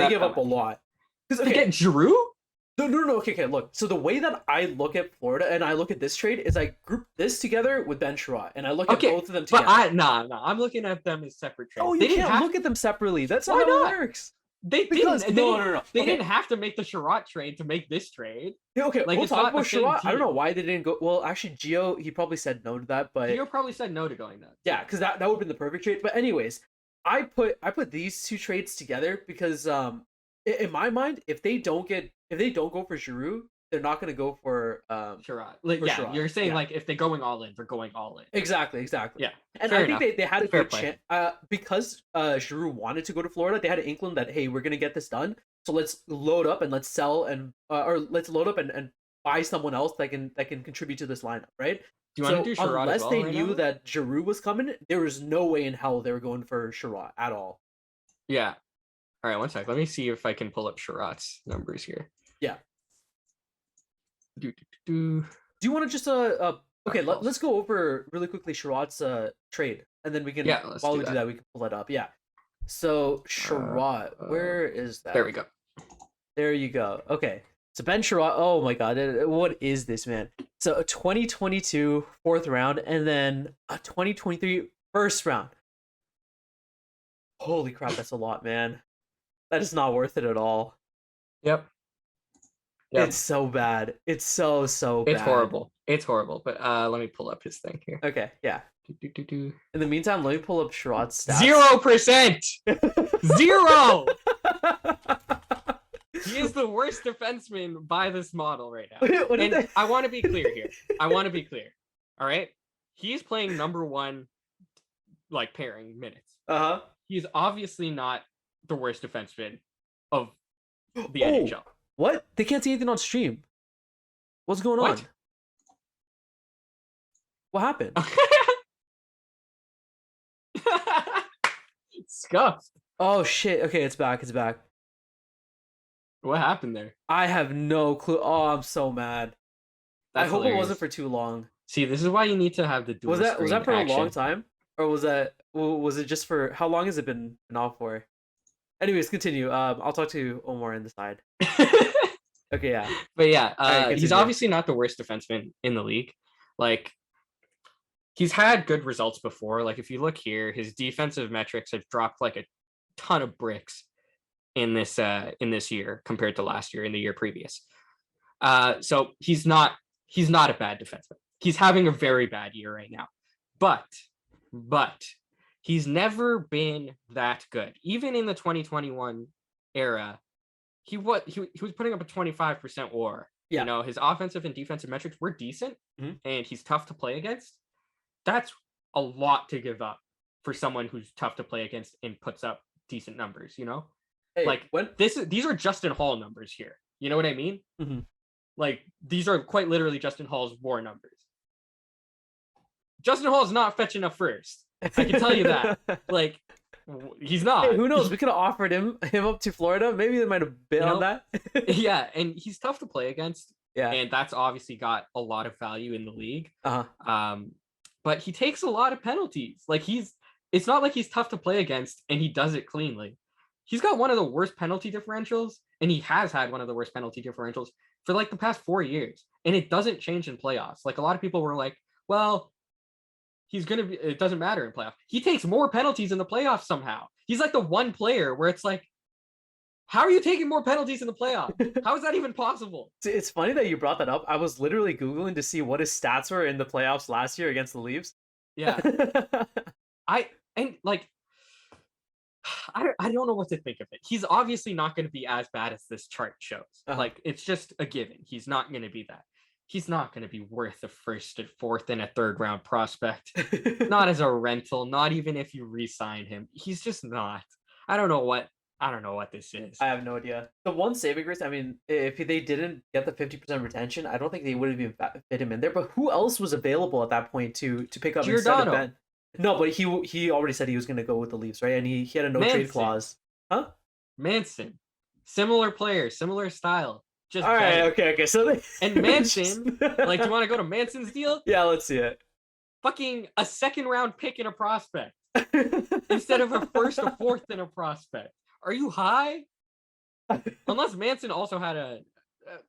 give up a lot. Because they get Giroux. No. Okay. Look. So the way that I look at Florida and I look at this trade is I group this together with Ben Sherratt, and I look at both of them together. But I'm looking at them as separate trades. Oh, you can't look at them separately. That's not how it works. They didn't have to make the Sherratt trade to make this trade. Yeah, okay, like, we'll talk about Sherratt. I don't know why they didn't go. Well, actually, Gio, he probably said no to that, but Gio probably said no to going that. Yeah, because that would have been the perfect trade. But anyways, I put these two trades together because in my mind, if they don't go for Giroux, they're not going to go for Sherratt. Sherratt. You're saying like if they're going all in, they're going all in. Exactly. Yeah, and I think they had a good chance because Giroux wanted to go to Florida. They had an inkling that, hey, we're going to get this done, so let's load up and let's sell and or let's load up and buy someone else that can contribute to this lineup, right? Do you want to do Sherratt unless they knew that Giroux was coming, there was no way in hell they were going for Sherratt at all. Yeah. All right, one sec. Let me see if I can pull up Sherratt's numbers here. Yeah. Do you want to just okay? Let's go over really quickly Sherratt's trade, and then we can while we do that we can pull that up. Yeah. So Sherratt, where is that? There we go. There you go. Okay. So Ben Sherratt. Oh my God, what is this, man? So a 2022 4th round, and then a 2023 1st round. Holy crap, that's a lot, man. That is not worth it at all. Yep. It's so bad. It's so bad. It's horrible. But let me pull up his thing here. Okay, yeah. In the meantime, let me pull up Sherratt's stats. 0%. 0. He is the worst defenseman by this model right now. And I want to be clear here. All right, he's playing number 1, like, pairing minutes. He's obviously not the worst defenseman of the NHL. What? They can't see anything on stream. What's going on? What happened? Scuffed. Oh shit. Okay, it's back. What happened there? I have no clue. Oh, I'm so mad. That's I hope hilarious. it wasn't for too long. See, this is why you need to have the dual Was that for action. a long time? Or was it just for how long has it been off for? Anyways, continue. I'll talk to Omar in the side. Okay, yeah. But yeah, he's obviously not the worst defenseman in the league. Like, he's had good results before. Like, if you look here, his defensive metrics have dropped like a ton of bricks in this year compared to last year and the year previous. So he's not a bad defenseman. He's having a very bad year right now. But he's never been that good. Even in the 2021 era, he was putting up a 25% WAR. Yeah. You know, his offensive and defensive metrics were decent, and he's tough to play against. That's a lot to give up for someone who's tough to play against and puts up decent numbers, you know? Hey, like these are Justin Hall numbers here. You know what I mean? Mm-hmm. Like these are quite literally Justin Hall's WAR numbers. Justin Hall is not fetching up first. I can tell you that. Like he's not. Hey, who knows? We could have offered him up to Florida. Maybe they might have bid on that. Yeah, and he's tough to play against. Yeah, and that's obviously got a lot of value in the league. Uh-huh. But he takes a lot of penalties. Like it's not like he's tough to play against and he does it cleanly. He's got one of the worst penalty differentials, and he has had one of the worst penalty differentials for like the past 4 years, and it doesn't change in playoffs. Like a lot of people were like, well, it doesn't matter in playoffs. He takes more penalties in the playoffs somehow. He's like the one player where it's like, how are you taking more penalties in the playoffs? How is that even possible? It's funny that you brought that up. I was literally Googling to see what his stats were in the playoffs last year against the Leafs. Yeah. I don't know what to think of it. He's obviously not going to be as bad as this chart shows. Like, it's just a given. He's not going to be that. He's not going to be worth a first, and fourth, and a third round prospect. Not as a rental, not even if you re-sign him. He's just not. I don't know what this is. I have no idea. The one saving grace, I mean, if they didn't get the 50% retention, I don't think they would have even fit him in there. But who else was available at that point to pick up instead of Ben? No, but he already said he was going to go with the Leafs, right? And he had a no-trade clause. Huh? Manson. Similar player, similar style. Just all right, okay. So and Manson, like, you want to go to Manson's deal? Yeah, let's see it. Fucking a second round pick in a prospect instead of a first or fourth in a prospect. Are you high? Unless Manson also had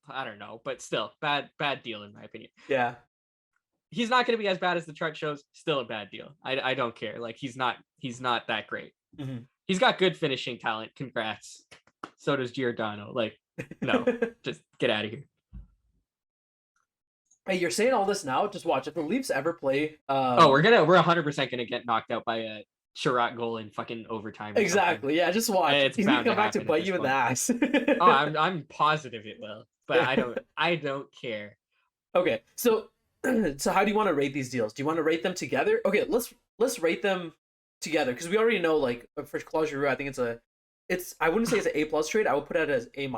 I don't know, but still, bad deal in my opinion. Yeah. He's not going to be as bad as the chart shows. Still a bad deal. I don't care. Like, he's not that great. Mm-hmm. He's got good finishing talent. Congrats. So does Giordano. Like, no, just get out of here. Hey, you're saying all this now? Just watch. If the Leafs ever play, we're 100% gonna get knocked out by a Sherratt goal in fucking overtime. Exactly. Yeah, just watch. He's gonna come back to bite you in the ass. Oh, I'm positive it will, but I don't care. Okay, so how do you want to rate these deals? Do you want to rate them together? Okay, let's rate them together, because we already know, like, for Claude Giroux, I think I wouldn't say it's an A+ trade. I would put it as A-.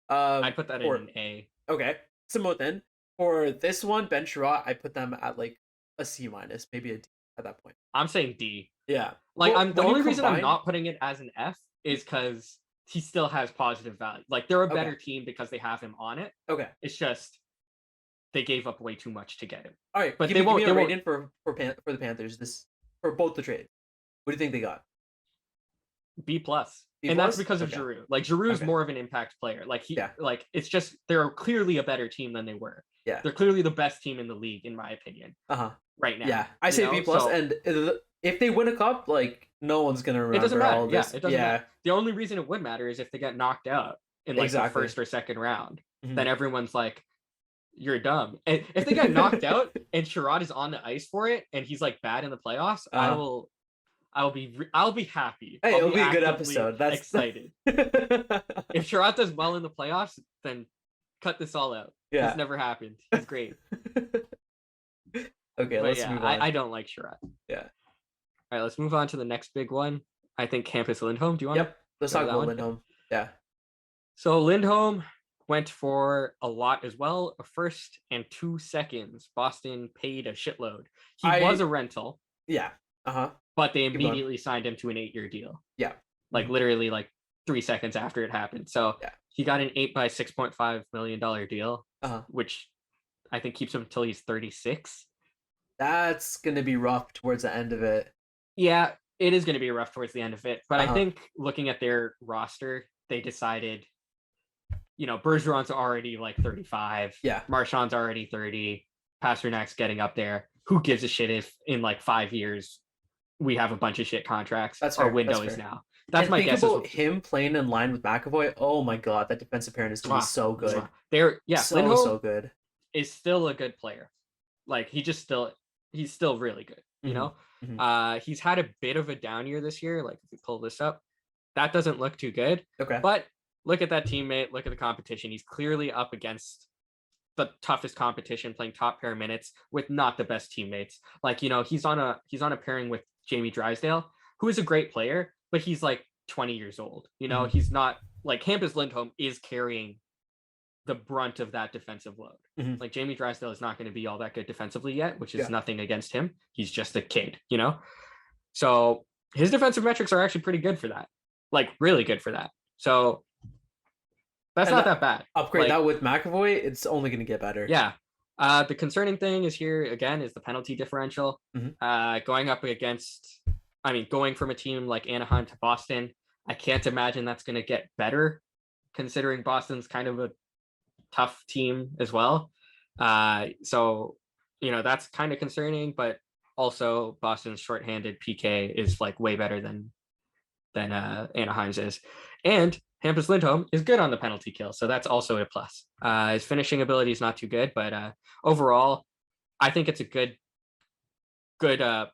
I put that in an A. Okay, similar then. For this one, Ben Sherratt, I put them at like a C-, maybe a D at that point. I'm saying D. Yeah. Like, the only reason I'm not putting it as an F is because he still has positive value. Like, they're a better team because they have him on it. Okay. It's just they gave up way too much to get him. All right, but give me a rating for the Panthers for both the trades. What do you think they got? B+. And that's because of Giroux. Like, Giroux's more of an impact player. Like, like, it's just, they're clearly a better team than they were. Yeah. They're clearly the best team in the league, in my opinion. Right now. Yeah. I say B+, and if they win a cup, like, no one's going to remember. It doesn't matter. All this. Yeah, it doesn't matter. The only reason it would matter is if they get knocked out in, like, the first or second round. Mm-hmm. Then everyone's like, you're dumb. And if they get knocked out and Sherratt is on the ice for it and he's, like, bad in the playoffs, I'll be happy. Hey, it'll be a good episode. That's excited. If Sherratt does well in the playoffs, then cut this all out. Yeah, it's never happened. He's great. Okay, let's move on. I don't like Sherratt. Yeah. All right, let's move on to the next big one. I think Campus Lindholm. Do you want? Yep. Let's talk about Lindholm. Yeah. So Lindholm went for a lot as well. A first and 2 seconds. Boston paid a shitload. He was a rental. Yeah. But they immediately signed him to an 8-year deal. Yeah. Like, literally, like, 3 seconds after it happened. So he got an 8 by $6.5 million deal, which I think keeps him until he's 36. That's going to be rough towards the end of it. Yeah, it is going to be rough towards the end of it. But I think looking at their roster, they decided, Bergeron's already like 35. Yeah. Marchand's already 30. Pasternak's getting up there. Who gives a shit if in like 5 years we have a bunch of shit contracts? That's our window is now. That's my guess. About him playing in line with McAvoy. Oh my god, that defensive pairing is going to be so good. Lindholm so good. Is still a good player. Like, he's still really good. You know, he's had a bit of a down year this year. Like, if we pull this up, that doesn't look too good. Okay, but look at that teammate. Look at the competition. He's clearly up against the toughest competition, playing top pair minutes with not the best teammates. Like, he's on a pairing with Jamie Drysdale, who is a great player, but he's like 20 years old. You know, he's not like Hampus Lindholm is carrying the brunt of that defensive load. Like Jamie Drysdale is not going to be all that good defensively yet, which is nothing against him. He's just a kid, you know? So his defensive metrics are actually pretty good for that. Like really good for that. So that's not that bad. Upgrade that with McAvoy, it's only going to get better. Yeah. The concerning thing is here again is the penalty differential. Going up against, I mean, going from a team like Anaheim to Boston, I can't imagine that's going to get better, considering Boston's kind of a tough team as well. So, you know, that's kind of concerning, but also Boston's shorthanded PK is like way better than Anaheim's is. And Hampus Lindholm is good on the penalty kill, so that's also a plus. His finishing ability is not too good, but overall, I think it's a good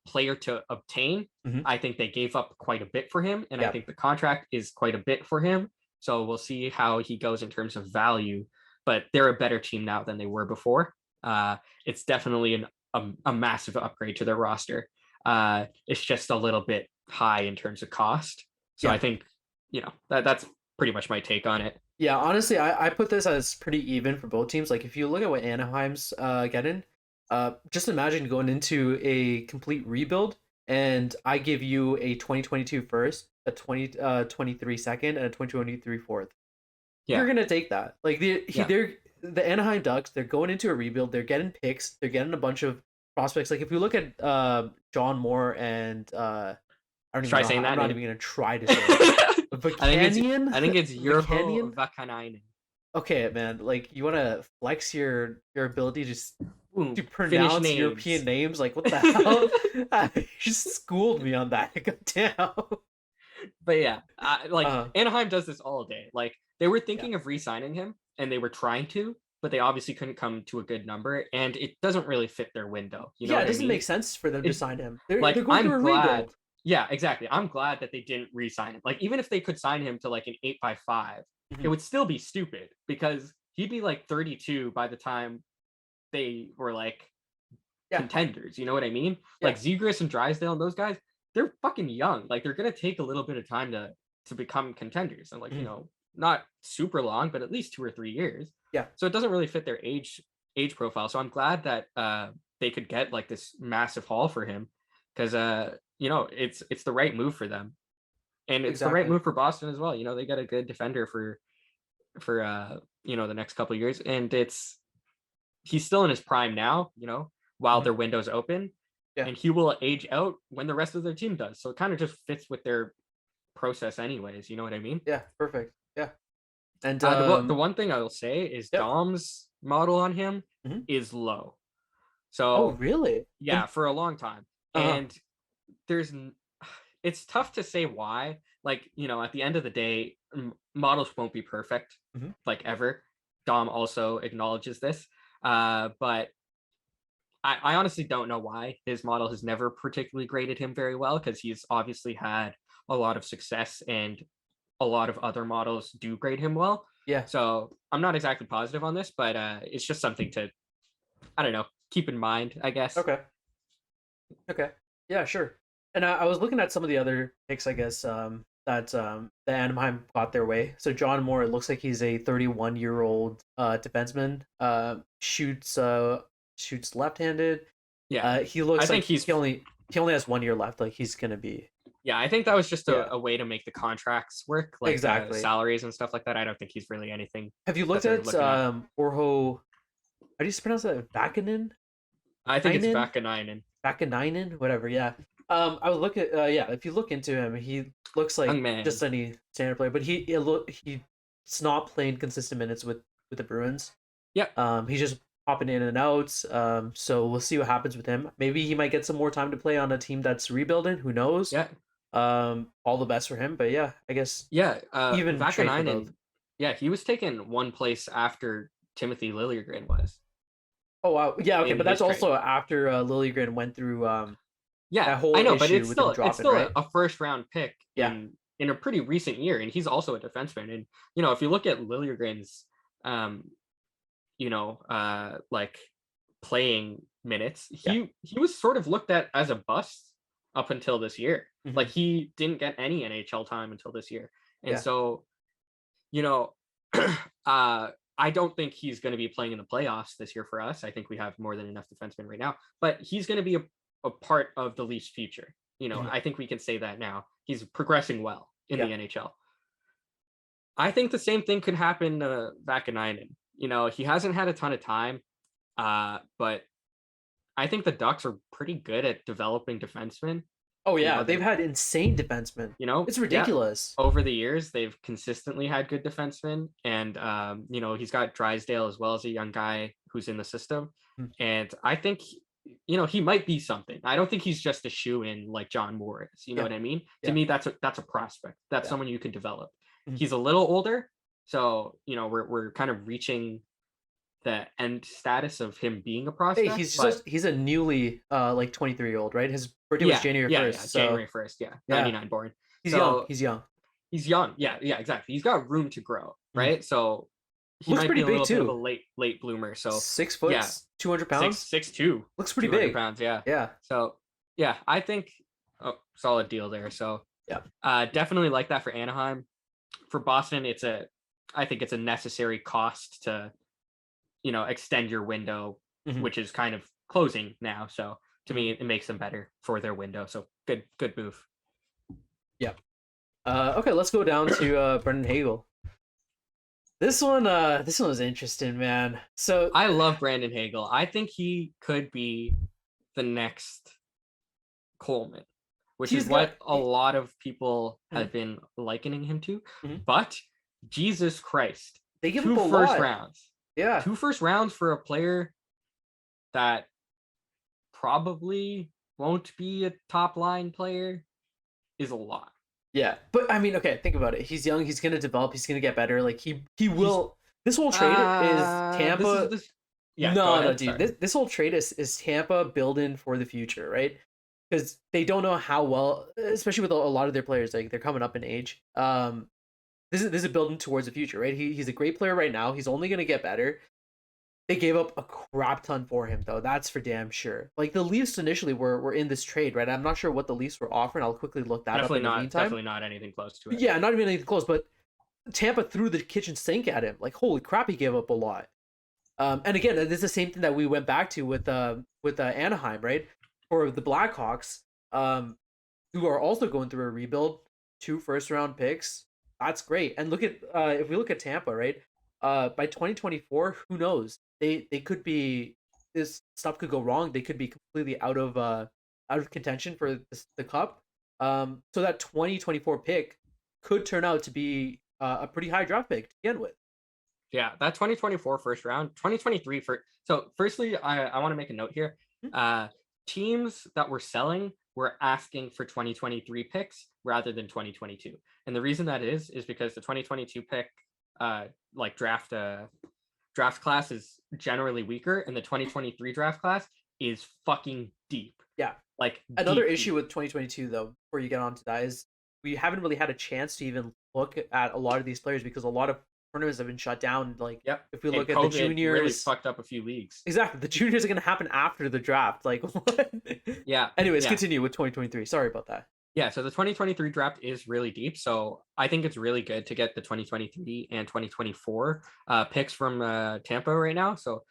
player to obtain. I think they gave up quite a bit for him, and I think the contract is quite a bit for him. So we'll see how he goes in terms of value, but they're a better team now than they were before. It's definitely a massive upgrade to their roster. It's just a little bit high in terms of cost. So I think, you know, that's pretty much my take on it. Yeah, honestly, I put this as pretty even for both teams. Like if you look at what Anaheim's getting, just imagine going into a complete rebuild and I give you a 2022 first, a 2023 second, and a 2023 fourth. Yeah. You're gonna take that. Like they're the Anaheim Ducks, they're going into a rebuild, they're getting picks, they're getting a bunch of prospects. Like if we look at John Moore and I don't even know, saying that I'm not even gonna try to say it. I think it's Urho Vakanainen. Okay, man. Like you want to flex your ability to pronounce European names? Like what the hell? You just schooled me on that. God damn. But yeah, Anaheim does this all day. Like they were thinking of re-signing him, and they were trying to, but they obviously couldn't come to a good number, and it doesn't really fit their window. You know it doesn't make sense for them to sign him. They're going through a rebuild. Yeah, exactly. I'm glad that they didn't re-sign him. Like, even if they could sign him to like an 8x5, it would still be stupid because he'd be like 32 by the time they were like contenders. You know what I mean? Like Zegras and Drysdale and those guys, they're fucking young. Like, they're gonna take a little bit of time to become contenders, and like you know, not super long, but at least 2 or 3 years. Yeah. So it doesn't really fit their age profile. So I'm glad that they could get like this massive haul for him because you know, it's the right move for them, and it's the right move for Boston as well. You know, they got a good defender for you know, the next couple of years, and he's still in his prime now. You know, while their window's open, and he will age out when the rest of their team does. So it kind of just fits with their process, anyways. You know what I mean? Yeah, perfect. Yeah, and the one thing I will say is Dom's model on him is low. So really? Yeah, for a long time, and it's tough to say why. Like, you know, at the end of the day, models won't be perfect, like ever. Dom also acknowledges this, but I honestly don't know why his model has never particularly graded him very well, because he's obviously had a lot of success and a lot of other models do grade him well. Yeah. So I'm not exactly positive on this, but it's just something to, I don't know, keep in mind, I guess. Okay. Yeah, sure. And I was looking at some of the other picks, I guess, that the Anaheim got their way. So John Moore, it looks like he's a 31-year-old defenseman. Shoots left-handed. Yeah. He looks like he only has 1 year left. Like he's gonna be. Yeah, I think that was just a way to make the contracts work, like salaries and stuff like that. I don't think he's really anything. Have you looked at Urho? How do you pronounce that? Vakanainen? I think it's Vakanainen. Vakanainen, whatever. Yeah. I would look at if you look into him, he looks like just any standard player, but he's not playing consistent minutes with the Bruins. Yeah. He's just popping in and out. So we'll see what happens with him. Maybe he might get some more time to play on a team that's rebuilding. Who knows? Yeah. All the best for him. But yeah, I guess. Yeah. Even Vakanainen. Yeah, he was taken one place after Timothy Liljegren was. Oh wow. Yeah. Okay, but that's also after Liljegren went through. Yeah, I know, but it's still right? a first round pick in a pretty recent year, and he's also a defenseman. And you know, if you look at Liljegren's, you know, like playing minutes, he was sort of looked at as a bust up until this year. Like he didn't get any NHL time until this year. And so, you know, I don't think he's going to be playing in the playoffs this year for us. I think we have more than enough defensemen right now, but he's going to be a part of the Leafs future. You know, I think we can say that now. He's progressing well in the NHL. I think the same thing could happen to Vakanainen. You know, he hasn't had a ton of time, but I think the Ducks are pretty good at developing defensemen. Oh yeah, you know, they've had insane defensemen. You know, it's ridiculous. Yeah. Over the years, they've consistently had good defensemen, and you know, he's got Drysdale as well as a young guy who's in the system, and I think, you know, he might be something. I don't think he's just a shoe-in like John Moore is. You know what I mean? To me, that's a prospect. That's someone you can develop. He's a little older, so you know we're kind of reaching the end status of him being a prospect. Hey, he's a newly like 23-year-old, right? His birthday was January 1st. Yeah, so... January 1st, 99 born. He's young. He's young. Yeah, exactly. He's got room to grow, right? So he looks might pretty be a little big too. Bit of a late bloomer. So 6 foot, 200 pounds, 6'2". Looks pretty big. Pounds, yeah. Yeah. So yeah, I think solid deal there. So definitely like that for Anaheim. For Boston, I think it's a necessary cost to, you know, extend your window, which is kind of closing now. So to me, it makes them better for their window. So good move. Yeah. Okay, let's go down to Brendan Hagel. This one was interesting, man. So I love Brandon Hagel. I think he could be the next Coleman, which is what a lot of people have been likening him to. But Jesus Christ, they give him 2 first rounds. Yeah, 2 first rounds for a player that probably won't be a top line player is a lot. Yeah, but I mean, okay, think about it. He's young. He's gonna develop. He's gonna get better. Like he will. This whole trade is Tampa. No, dude. This whole trade is Tampa building for the future, right? Because they don't know how well, especially with a lot of their players, like they're coming up in age. This is building towards the future, right? He's a great player right now. He's only gonna get better. They gave up a crap ton for him, though. That's for damn sure. Like the Leafs initially were in this trade, right? I'm not sure what the Leafs were offering. I'll quickly look that up in the meantime. Definitely not anything close to it. Yeah, not even anything close. But Tampa threw the kitchen sink at him. Like holy crap, he gave up a lot. And again, this is the same thing that we went back to with Anaheim, right? For the Blackhawks, who are also going through a rebuild, 2 first-round picks. That's great. And look at if we look at Tampa, right? By 2024, who knows? They could be, this stuff could go wrong. They could be completely out of contention for the cup. So that 2024 pick could turn out to be a pretty high draft pick to begin with. Yeah, that 2024 first round, 2023 for. So firstly, I want to make a note here. Teams that were selling were asking for 2023 picks rather than 2022, and the reason that is because the 2022 pick, like draft class is generally weaker, and the 2023 draft class is fucking deep. Yeah, like another issue with 2022 though, before you get on to that, is we haven't really had a chance to even look at a lot of these players because a lot of tournaments have been shut down. Like, if we look at COVID the juniors, really fucked up a few leagues. Exactly, the juniors are going to happen after the draft. Like, what? Yeah. Anyways, continue with 2023. Sorry about that. Yeah, so the 2023 draft is really deep. So I think it's really good to get the 2023 and 2024 picks from Tampa right now. So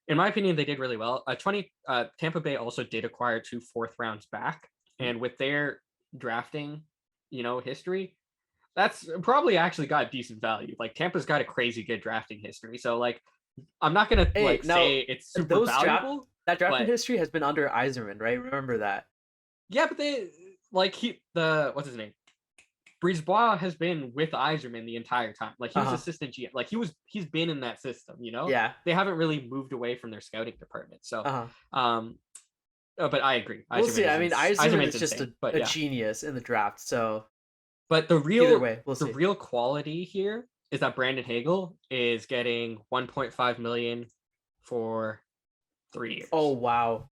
in my opinion, they did really well. Tampa Bay also did acquire 2 fourth rounds back. And with their drafting, history, that's probably actually got decent value. Like Tampa's got a crazy good drafting history. So like, I'm not going to say it's super valuable. That drafting history has been under Yzerman, right? Remember that. Yeah, but what's his name? Brisebois has been with Yzerman the entire time. Like he was assistant GM. Like he's been in that system, Yeah. They haven't really moved away from their scouting department. So but I agree. We'll see. I mean, Yzerman is just a genius in the draft. So but the real real quality here is that Brandon Hagel is getting $1.5 million for 3 years. Oh wow.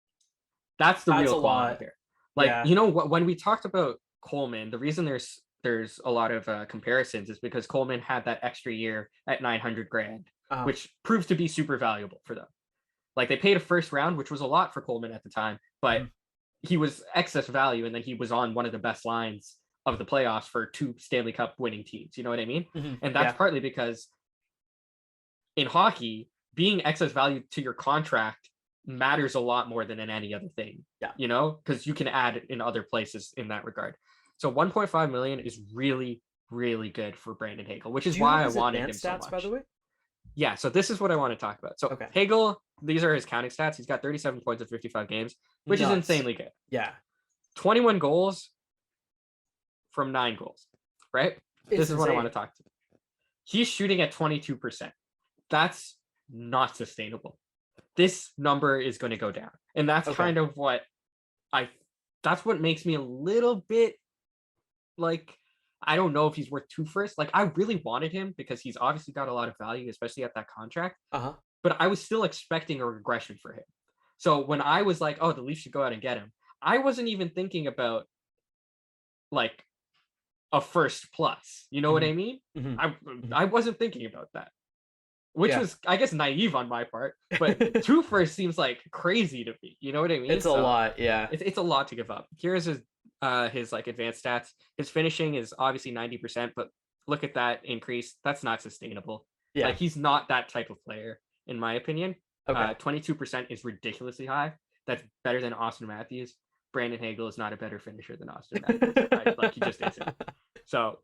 That's the real quality here. Like, when we talked about Coleman, the reason there's a lot of comparisons is because Coleman had that extra year at $900,000, which proves to be super valuable for them. Like they paid a first round, which was a lot for Coleman at the time, but he was excess value, and then he was on one of the best lines of the playoffs for 2 Stanley Cup winning teams. You know what I mean? Mm-hmm. And that's partly because in hockey, being excess value to your contract matters a lot more than in any other thing. Yeah. You know, because you can add in other places in that regard. So 1.5 million is really, really good for Brandon Hagel, which is why I wanted him so much. By the way? Yeah, so this is what I want to talk about. So Hagel, these are his counting stats. He's got 37 points in 55 games, which is insanely good. Yeah. 21 goals from 9 goals, right? This is what I want to talk to. He's shooting at 22%. That's not sustainable. This number is going to go down. And that's kind of what that's what makes me a little bit like, I don't know if he's worth 2 firsts. Like, I really wanted him because he's obviously got a lot of value, especially at that contract. But I was still expecting a regression for him. So when I was like, oh, the Leafs should go out and get him, I wasn't even thinking about like a first plus. You know what I mean? I wasn't thinking about that, which was, I guess, naive on my part. But 2 firsts seems like crazy to me. You know what I mean? It's a lot. Yeah, it's a lot to give up. Here's his like advanced stats. His finishing is obviously 90%, but look at that increase. That's not sustainable. Yeah, like, he's not that type of player, in my opinion. 22% is ridiculously high. That's better than Austin Matthews. Brandon Hagel is not a better finisher than Austin Matthews. Like, he just isn't. So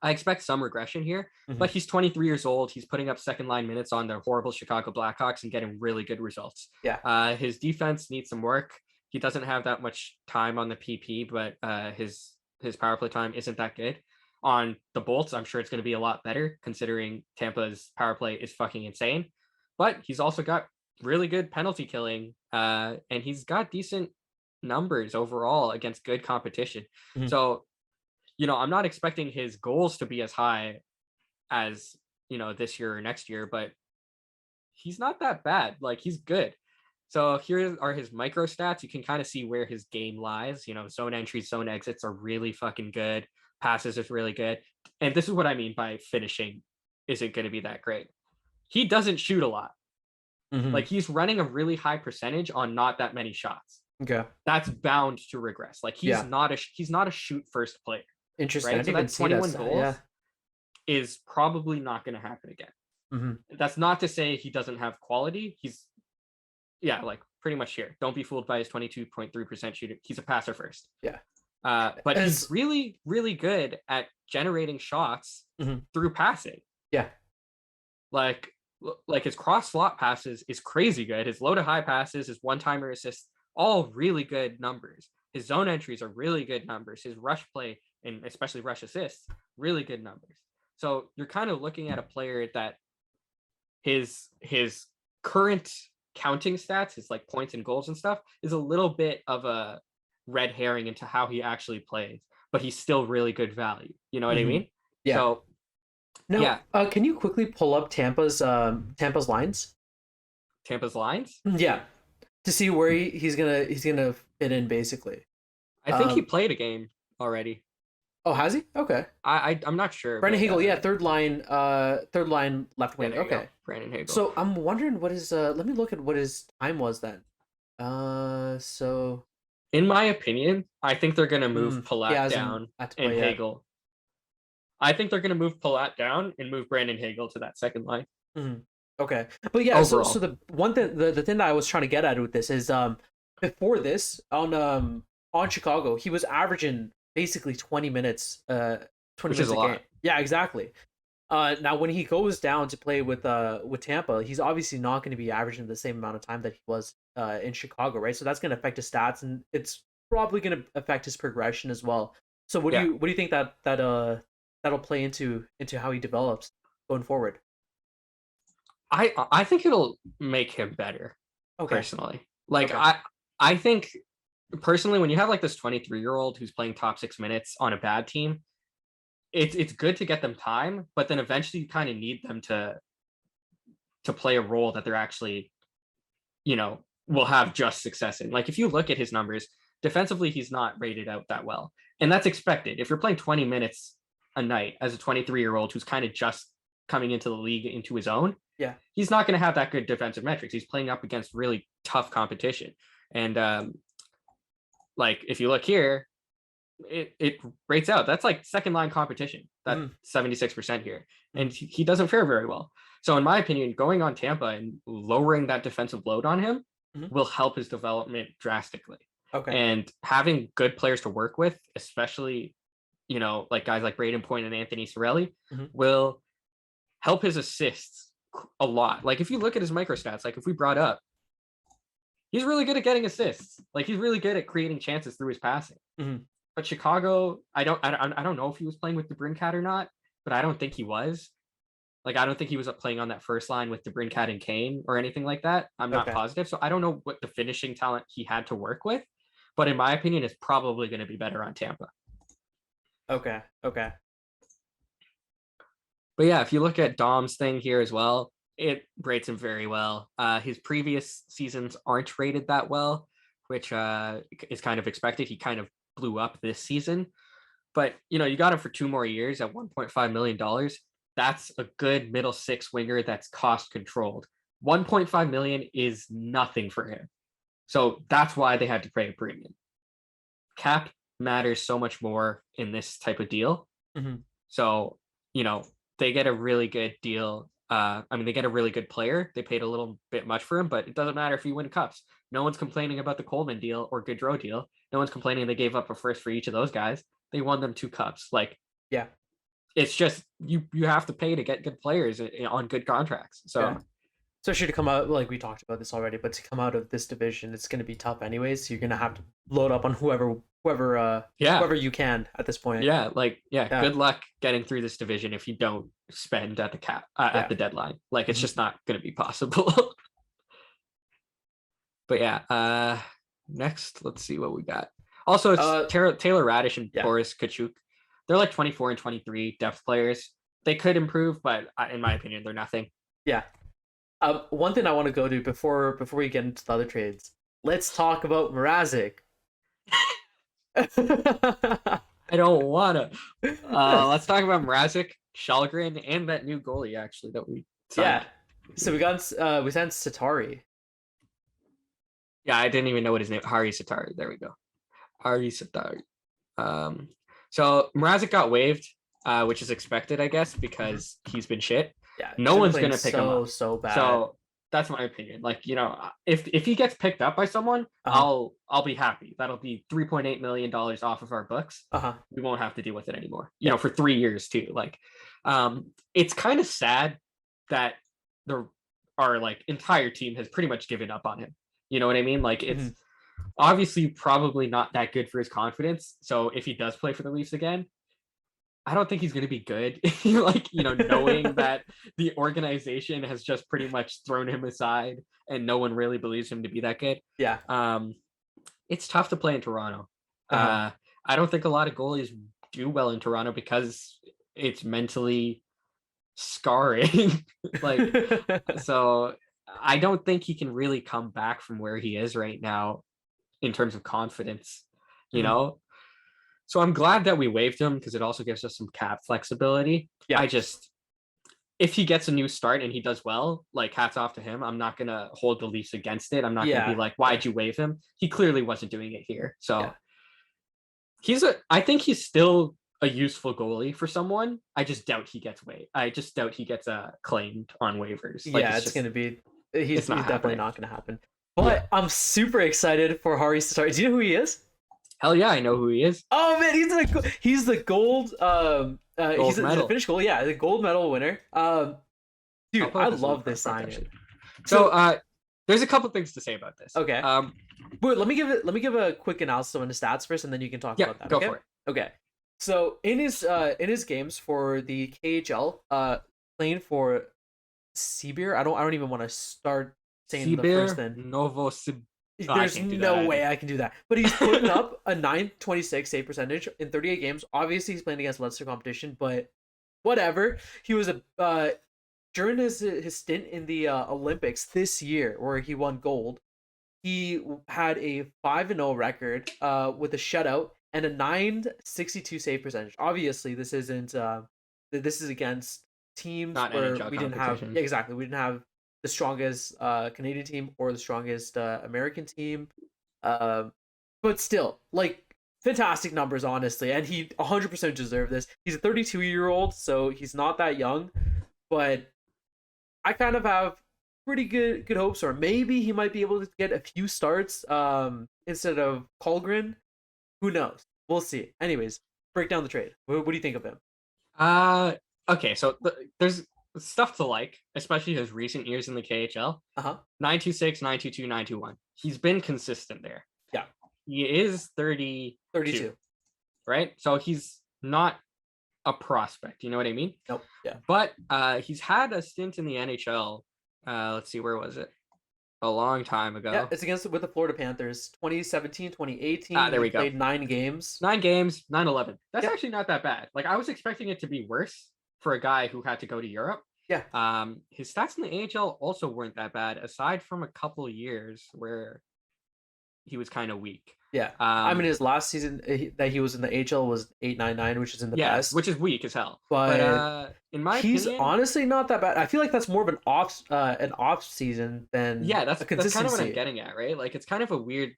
I expect some regression here, but he's 23 years old. He's putting up second line minutes on the horrible Chicago Blackhawks and getting really good results. Yeah. His defense needs some work. He doesn't have that much time on the PP, but his power play time isn't that good. On the Bolts, I'm sure it's going to be a lot better, considering Tampa's power play is fucking insane. But he's also got really good penalty killing, and he's got decent numbers overall against good competition. So, you know, I'm not expecting his goals to be as high as, you know, this year or next year, but he's not that bad. Like, he's good. So here are his micro stats. You can kind of see where his game lies. You know, zone entries, zone exits are really fucking good. Passes is really good. And this is what I mean by finishing isn't going to be that great. He doesn't shoot a lot. Like, he's running a really high percentage on not that many shots. Okay. That's bound to regress. Like, he's not a shoot first player. Interesting. Right? So that 21 goals is probably not going to happen again. That's not to say he doesn't have quality. He's like pretty much here. Don't be fooled by his 22.3% shooter. He's a passer first. Yeah. But he's really, really good at generating shots through passing. Yeah. Like his cross slot passes is crazy good. His low to high passes, his one-timer assists, all really good numbers. His zone entries are really good numbers. His rush play, and especially rush assists, really good numbers. So you're kind of looking at a player that his current counting stats, his like points and goals and stuff, is a little bit of a red herring into how he actually plays, but he's still really good value. You know what I mean? Yeah. So no, can you quickly pull up Tampa's lines? Tampa's lines? Yeah, to see where he's gonna fit in basically. I think he played a game already. Oh, has he? Okay. I'm not sure. Brandon Hagel, third line left wing. Okay. Brandon Hagel. So I'm wondering what his let me look at what his time was then. So in my opinion, I think they're gonna move Palat down and Hagel. I think they're gonna move Palat down and move Brandon Hagel to that second line. Okay, but yeah, so the one thing, the thing that I was trying to get at with this is before this on Chicago, he was averaging basically 20 minutes, 20 minutes a game. Yeah, exactly. Now when he goes down to play with Tampa, he's obviously not going to be averaging the same amount of time that he was in Chicago, right? So that's going to affect his stats, and it's probably going to affect his progression as well. So what do you think that'll play into how he develops going forward? I think it'll make him better. Personally, like I think personally, when you have like this 23-year-old who's playing top 6 minutes on a bad team, it's good to get them time, but then eventually you kind of need them to play a role that they're actually, you know, will have just success in. Like, if you look at his numbers defensively, he's not rated out that well, and that's expected. If you're playing 20 minutes a night as a 23-year-old who's kind of just coming into the league into his own, he's not going to have that good defensive metrics. He's playing up against really tough competition, and like if you look here, it rates out. That's like second line competition. That 76% here, and he doesn't fare very well. So in my opinion, going on Tampa and lowering that defensive load on him will help his development drastically. Okay. And having good players to work with, especially, you know, like guys like Braden Point and Anthony Cirelli, will help his assists a lot. Like if you look at his micro stats, like if we brought up, he's really good at getting assists. Like he's really good at creating chances through his passing. But Chicago, I don't know if he was playing with DeBrincat or not, but I don't think he was. Like I don't think he was playing on that first line with DeBrincat and Kane or anything like that. I'm not positive, so I don't know what the finishing talent he had to work with. But in my opinion, it's probably going to be better on Tampa. Okay. But yeah, if you look at Dom's thing here as well, it rates him very well. His previous seasons aren't rated that well, which is kind of expected. He kind of blew up this season, but you know, you got him for 2 more years at $1.5 million. That's a good middle six winger that's cost controlled. 1.5 million is nothing for him. So that's why they had to pay a premium. Cap matters so much more in this type of deal. So, you know, they get a really good deal. They get a really good player. They paid a little bit much for him, but it doesn't matter if you win cups. No one's complaining about the Coleman deal or Gaudreau deal. No one's complaining they gave up a first for each of those guys. They won them 2 cups. Like, yeah, it's just you have to pay to get good players on good contracts. So, especially to come out, like we talked about this already, but to come out of this division, it's going to be tough anyways. So you're going to have to load up on whoever you can at this point. Good luck getting through this division if you don't spend at the cap at the deadline. Like it's just not going to be possible. But yeah, next let's see what we got. Also, it's Taylor Radish and Boris Kachuk. They're like 24 and 23 depth players. They could improve, but in my opinion, they're nothing. Yeah. One thing I want to go to before we get into the other trades, let's talk about Mrazek. I don't wanna. Let's talk about Mrazek, Shalgren, and that new goalie actually that we signed. Yeah. So we sent Satari. Yeah, I didn't even know what his name. Hari Satari. There we go. Hari Satari. So Mrazek got waived, which is expected, I guess, because he's been shit. Yeah. No one's gonna pick him up. So bad. So that's my opinion. Like, you know, if he gets picked up by someone, I'll be happy. That'll be $3.8 million off of our books. We won't have to deal with it anymore. You know, for 3 years too. Like, it's kind of sad that our like entire team has pretty much given up on him. You know what I mean? Like it's obviously probably not that good for his confidence. So if he does play for the Leafs again, I don't think he's going to be good. Like, you know, knowing that the organization has just pretty much thrown him aside and no one really believes him to be that good. Yeah. It's tough to play in Toronto. I don't think a lot of goalies do well in Toronto because it's mentally scarring. Like, so I don't think he can really come back from where he is right now in terms of confidence, you know? So I'm glad that we waived him because it also gives us some cap flexibility. Yeah. If he gets a new start and he does well, like hats off to him. I'm not going to hold the Leafs against it. I'm not going to be like, why'd you waive him? He clearly wasn't doing it here. So I think he's still a useful goalie for someone. I just doubt he gets claimed on waivers. Like, it's going to be, he's definitely not going to happen. But I'm super excited for Hari Satari. Do you know who he is? Hell yeah, I know who he is. Oh man, he's the gold he's medal. The Finnish goal, the gold medal winner. Dude, I love this signing. So there's a couple things to say about this. Okay. But let me give a quick analysis on the stats first, and then you can talk about that. Go for it. Okay. So in his games for the KHL, playing for Sibir, I don't even want to start saying the first then. Novosibirsk. There's no way I can do that. But he's putting up a 926 save percentage in 38 games. Obviously, he's playing against lesser competition, but whatever. He was during his stint in the Olympics this year, where he won gold. He had a 5-0 record with a shutout and a 962 save percentage. Obviously, this isn't. This is against teams not where NHL we didn't have. Yeah, exactly. We didn't have the strongest Canadian team or the strongest American team. But still, like, fantastic numbers, honestly, and he 100% deserved this. He's a 32-year-old, so he's not that young, but I kind of have pretty good hopes, or maybe he might be able to get a few starts instead of Colgren. Who knows? We'll see. Anyways, break down the trade. What do you think of him? Okay, so there's stuff to like, especially his recent years in the KHL. 926, 922, 921. He's been consistent there. Yeah. He is 32. Right? So he's not a prospect, you know what I mean? Nope. Yeah. But he's had a stint in the NHL. Let's see, where was it? A long time ago. Yeah, it's with the Florida Panthers, 2017, 2018. There we go. Played 9 games. 9 games, 9-11. That's actually not that bad. Like, I was expecting it to be worse for a guy who had to go to Europe. Yeah. His stats in the AHL also weren't that bad, aside from a couple of years where he was kind of weak. Yeah. I mean, his last season that he was in the AHL was 899, which is in the best. Which is weak as hell. But in my he's opinion, honestly not that bad. I feel like that's more of an off season than that's kind of what I'm getting at, right? Like, it's kind of a weird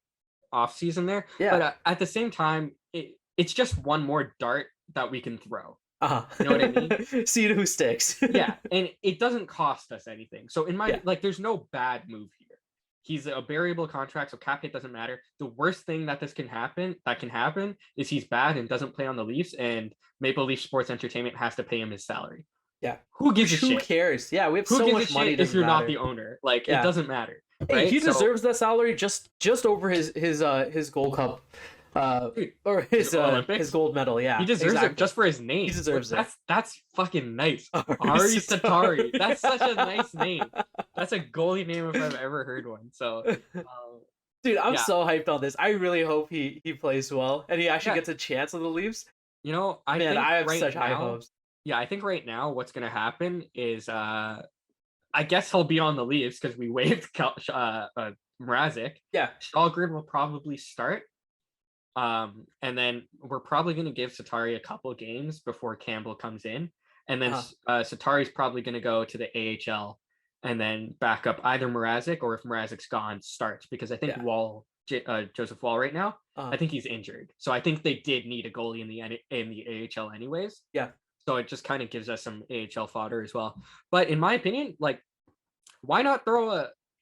off season there. Yeah. But at the same time, it's just one more dart that we can throw. You know what I mean? See who sticks. Yeah, and it doesn't cost us anything. So in my like, there's no bad move here. He's a variable contract, so cap hit doesn't matter. The worst thing that can happen is he's bad and doesn't play on the Leafs, and Maple Leaf Sports Entertainment has to pay him his salary. Yeah. Who gives a shit? Who cares? Yeah, we have so much money. If you're not the owner, like, it doesn't matter. Right? Hey, he deserves that salary just over his Gold Cup. Or his gold medal. Yeah, he deserves it just for his name. He deserves it. That's fucking nice. Ari Satari. That's such a nice name. That's a goalie name if I've ever heard one. So, dude, I'm so hyped on this. I really hope he plays well and he actually gets a chance on the Leafs. You know, I have such high hopes. Yeah, I think right now what's gonna happen is I guess he'll be on the Leafs because we waived Mrazek. Yeah, Shalgren will probably start. And then we're probably going to give Satari a couple games before Campbell comes in, and then Satari's probably going to go to the AHL and then back up either Mrazek, or if Mrazek's gone, starts, because I think Joseph Wall right now, I think he's injured, so I think they did need a goalie in the AHL anyways. Yeah, so it just kind of gives us some AHL fodder as well. But in my opinion, like, why not throw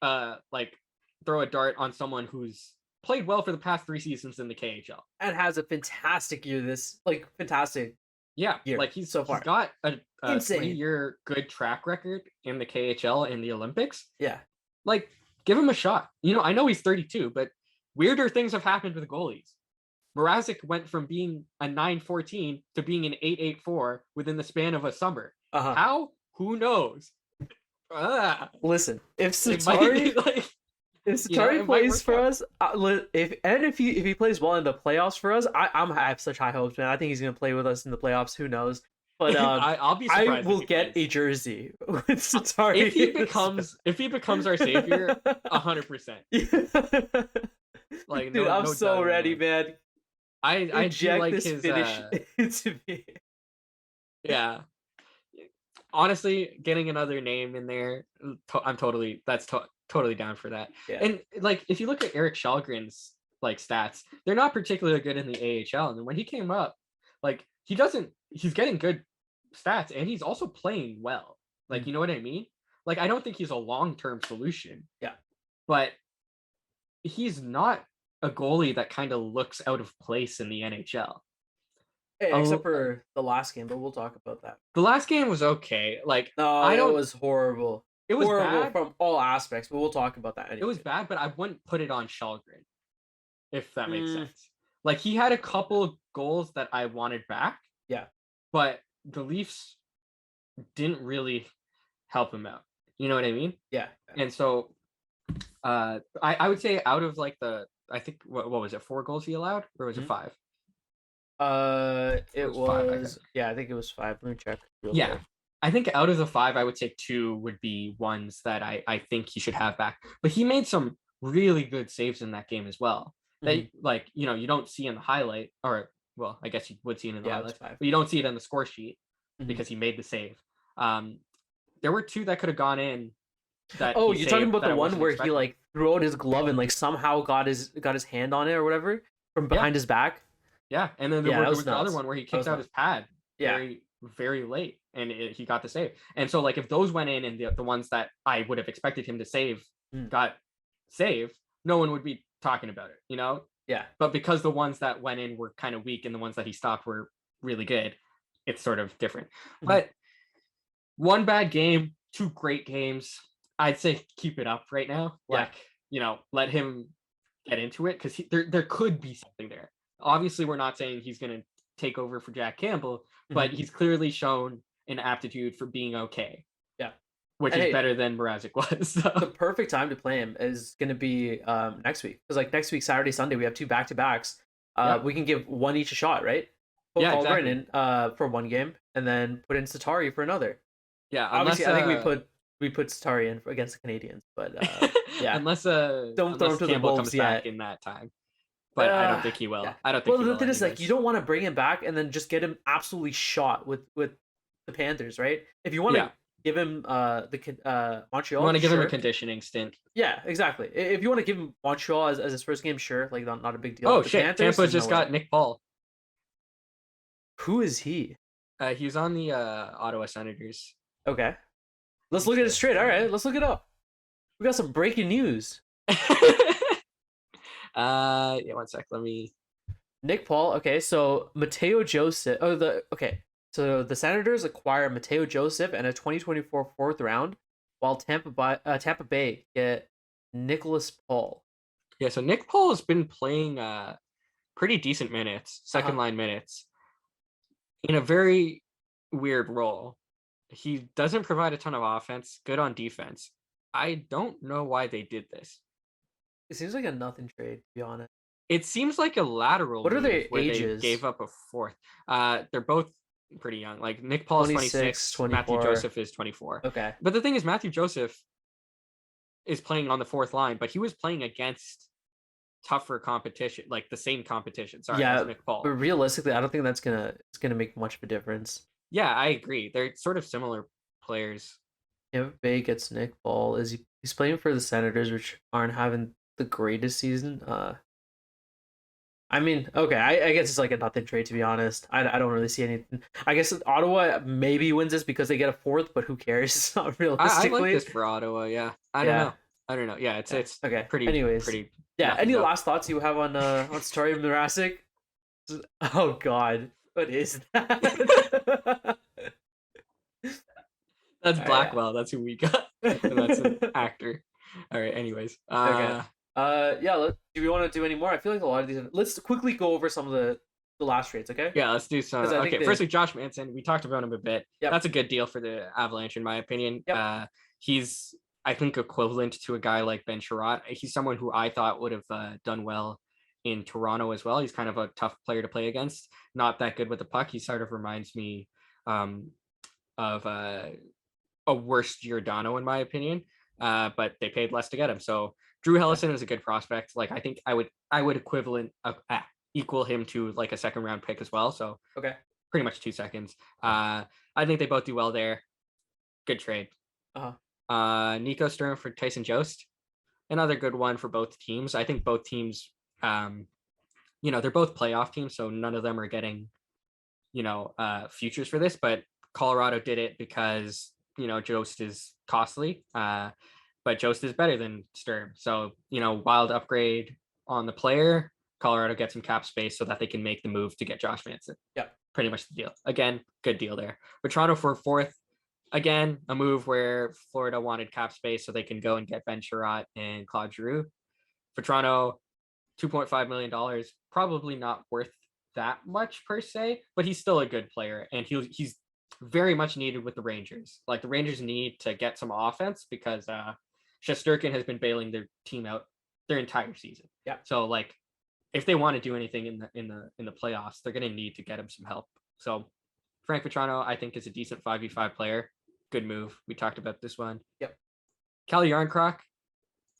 a dart on someone who's played well for the past 3 seasons in the KHL and has a fantastic year. Fantastic year. Like, he's so far. He's got a 3-year good track record in the KHL and the Olympics. Yeah, like, give him a shot. You know, I know he's 32, but weirder things have happened with goalies. Mrazek went from being a 914 to being an 884 within the span of a summer. How? Who knows? Listen, if Satari if Satari plays for us, if he plays well in the playoffs for us, I have such high hopes, man. I think he's gonna play with us in the playoffs. Who knows? But I'll be surprised. I will get a jersey with Satari if he becomes our savior, 100%. Like, dude, I'm so ready, man. I do like this his finish into me. Yeah. Honestly, getting another name in there, I'm totally down for that. Yeah. And like, if you look at Eric Shalgren's like stats, they're not particularly good in the AHL. And when he came up, like, he's getting good stats, and he's also playing well. Like, you know what I mean? Like, I don't think he's a long-term solution. Yeah. But he's not a goalie that kind of looks out of place in the NHL. Except for the last game, but we'll talk about that. The last game was okay. Like, it was horrible. It was horrible bad from all aspects, but we'll talk about that anyway. It was bad, but I wouldn't put it on Shalgren, if that makes sense. Like, he had a couple of goals that I wanted back. Yeah. But the Leafs didn't really help him out. You know what I mean? Yeah. And so I would say out of like I think what was it, 4 goals he allowed, or was it 5? It was 5, I think it was 5. Let me check. Quick. I think out of the 5, I would say 2 would be ones that I think he should have back. But he made some really good saves in that game as well. That, like, you know, you don't see in the highlight, or, well, I guess you would see it in the highlights, but you don't see it on the score sheet because he made the save. There were 2 that could have gone in that Oh, he you're talking saved about that the I one wasn't where he expecting. like threw out his glove and like somehow got his hand on it or whatever from behind his back. Yeah, and then Yeah, that there was was the other nuts. one where he That kicked was out nuts. his pad Yeah. very, very late, and he got the save. And so, like, if those went in and the ones that I would have expected him to save got saved, no one would be talking about it, you know? Yeah. But because the ones that went in were kind of weak and the ones that he stopped were really good, it's sort of different. But one bad game, two great games. I'd say keep it up right now. Like, you know, let him get into it because there could be something there. Obviously, we're not saying he's going to take over for Jack Campbell, but he's clearly shown an aptitude for being okay. Yeah. Which is better than Mrazek was. So. The perfect time to play him is going to be next week. Because, like, next week, Saturday, Sunday, we have 2 back-to-backs. We can give one each a shot, right? Put Falgren in for one game, and then put in Satari for another. Yeah, obviously, I think we put Satari in against the Canadians, but yeah, unless don't throw him to the Wolves comes back in that time. But I don't think he will. Yeah. I don't think. Well, the thing is, like, you don't want to bring him back and then just get him absolutely shot with the Panthers, right? If you want to give him the Montreal, you want to give him a conditioning stint. Yeah, exactly. If you want to give him Montreal as his first game, sure, like not a big deal. Oh shit! Panthers, Tampa just got Nick Paul. Who is he? He's on the Ottawa Senators. Okay. Let's look at it straight. All right, let's look it up. We got some breaking news. Yeah, one sec. Let me. Nick Paul. Okay, so Mateo Joseph. So the Senators acquire Mateo Joseph and a 2024 4th round, while Tampa Bay get Nicholas Paul. Yeah, so Nick Paul has been playing pretty decent minutes, second line minutes, in a very weird role. He doesn't provide a ton of offense, good on defense. I don't know why they did this. It seems like a nothing trade, to be honest. It seems like a lateral. What are their ages? They gave up a 4th. They're both pretty young. Like Nick Paul is 26, 24. Matthew Joseph is 24. Okay. But the thing is, Matthew Joseph is playing on the 4th line, but he was playing against tougher competition, like the same competition. Sorry, as Nick Paul. But realistically, I don't think it's gonna make much of a difference. Yeah, I agree. They're sort of similar players. Tampa Bay gets Nick Paul. He's playing for the Senators, which aren't having the greatest season. I mean, okay, I guess it's like a nothing trade, to be honest. I don't really see anything. I guess Ottawa maybe wins this because they get a 4th, but who cares? It's not realistically. I like this for Ottawa. Yeah, I don't know. Yeah, it's okay. Pretty. Anyways, pretty. Yeah. Any last thoughts you have on Satari Mrazek? Oh God, what is that? That's Blackwell. That's who we got. And that's an actor. All right. Anyways. Okay. Yeah. Do we want to do any more? I feel like a lot of these. Let's quickly go over some of the last trades. Okay. Yeah. Let's do some. Okay. Firstly, Josh Manson. We talked about him a bit. Yep. That's a good deal for the Avalanche, in my opinion. Yep. He's, I think, equivalent to a guy like Ben Sherratt. He's someone who I thought would have done well in Toronto as well. He's kind of a tough player to play against. Not that good with the puck. He sort of reminds me of a worse Giordano, in my opinion. But they paid less to get him. So Drew Hellison is a good prospect. Like, I think I would equal him to like a 2nd round pick as well. So pretty much 2 seconds. I think they both do well there. Good trade. Nico Sturm for Tyson Jost. Another good one for both teams. I think both teams, they're both playoff teams, so none of them are getting, futures for this. But Colorado did it because Jost is costly, but Jost is better than Sturm. So, wild upgrade on the player. Colorado gets some cap space so that they can make the move to get Josh Manson. Yeah. Pretty much the deal. Again, good deal there. But Toronto for 4th, again, a move where Florida wanted cap space so they can go and get Ben Sherratt and Claude Giroux. For Toronto, $2.5 million, probably not worth that much per se, but he's still a good player. And he's very much needed with the Rangers. Like, the Rangers need to get some offense because Shesterkin has been bailing their team out their entire season. Yeah. So, like, if they want to do anything in the playoffs, they're going to need to get him some help. So Frank Petrano, I think, is a decent 5v5 player. Good move. We talked about this one. Yep. Calle Yarncroc.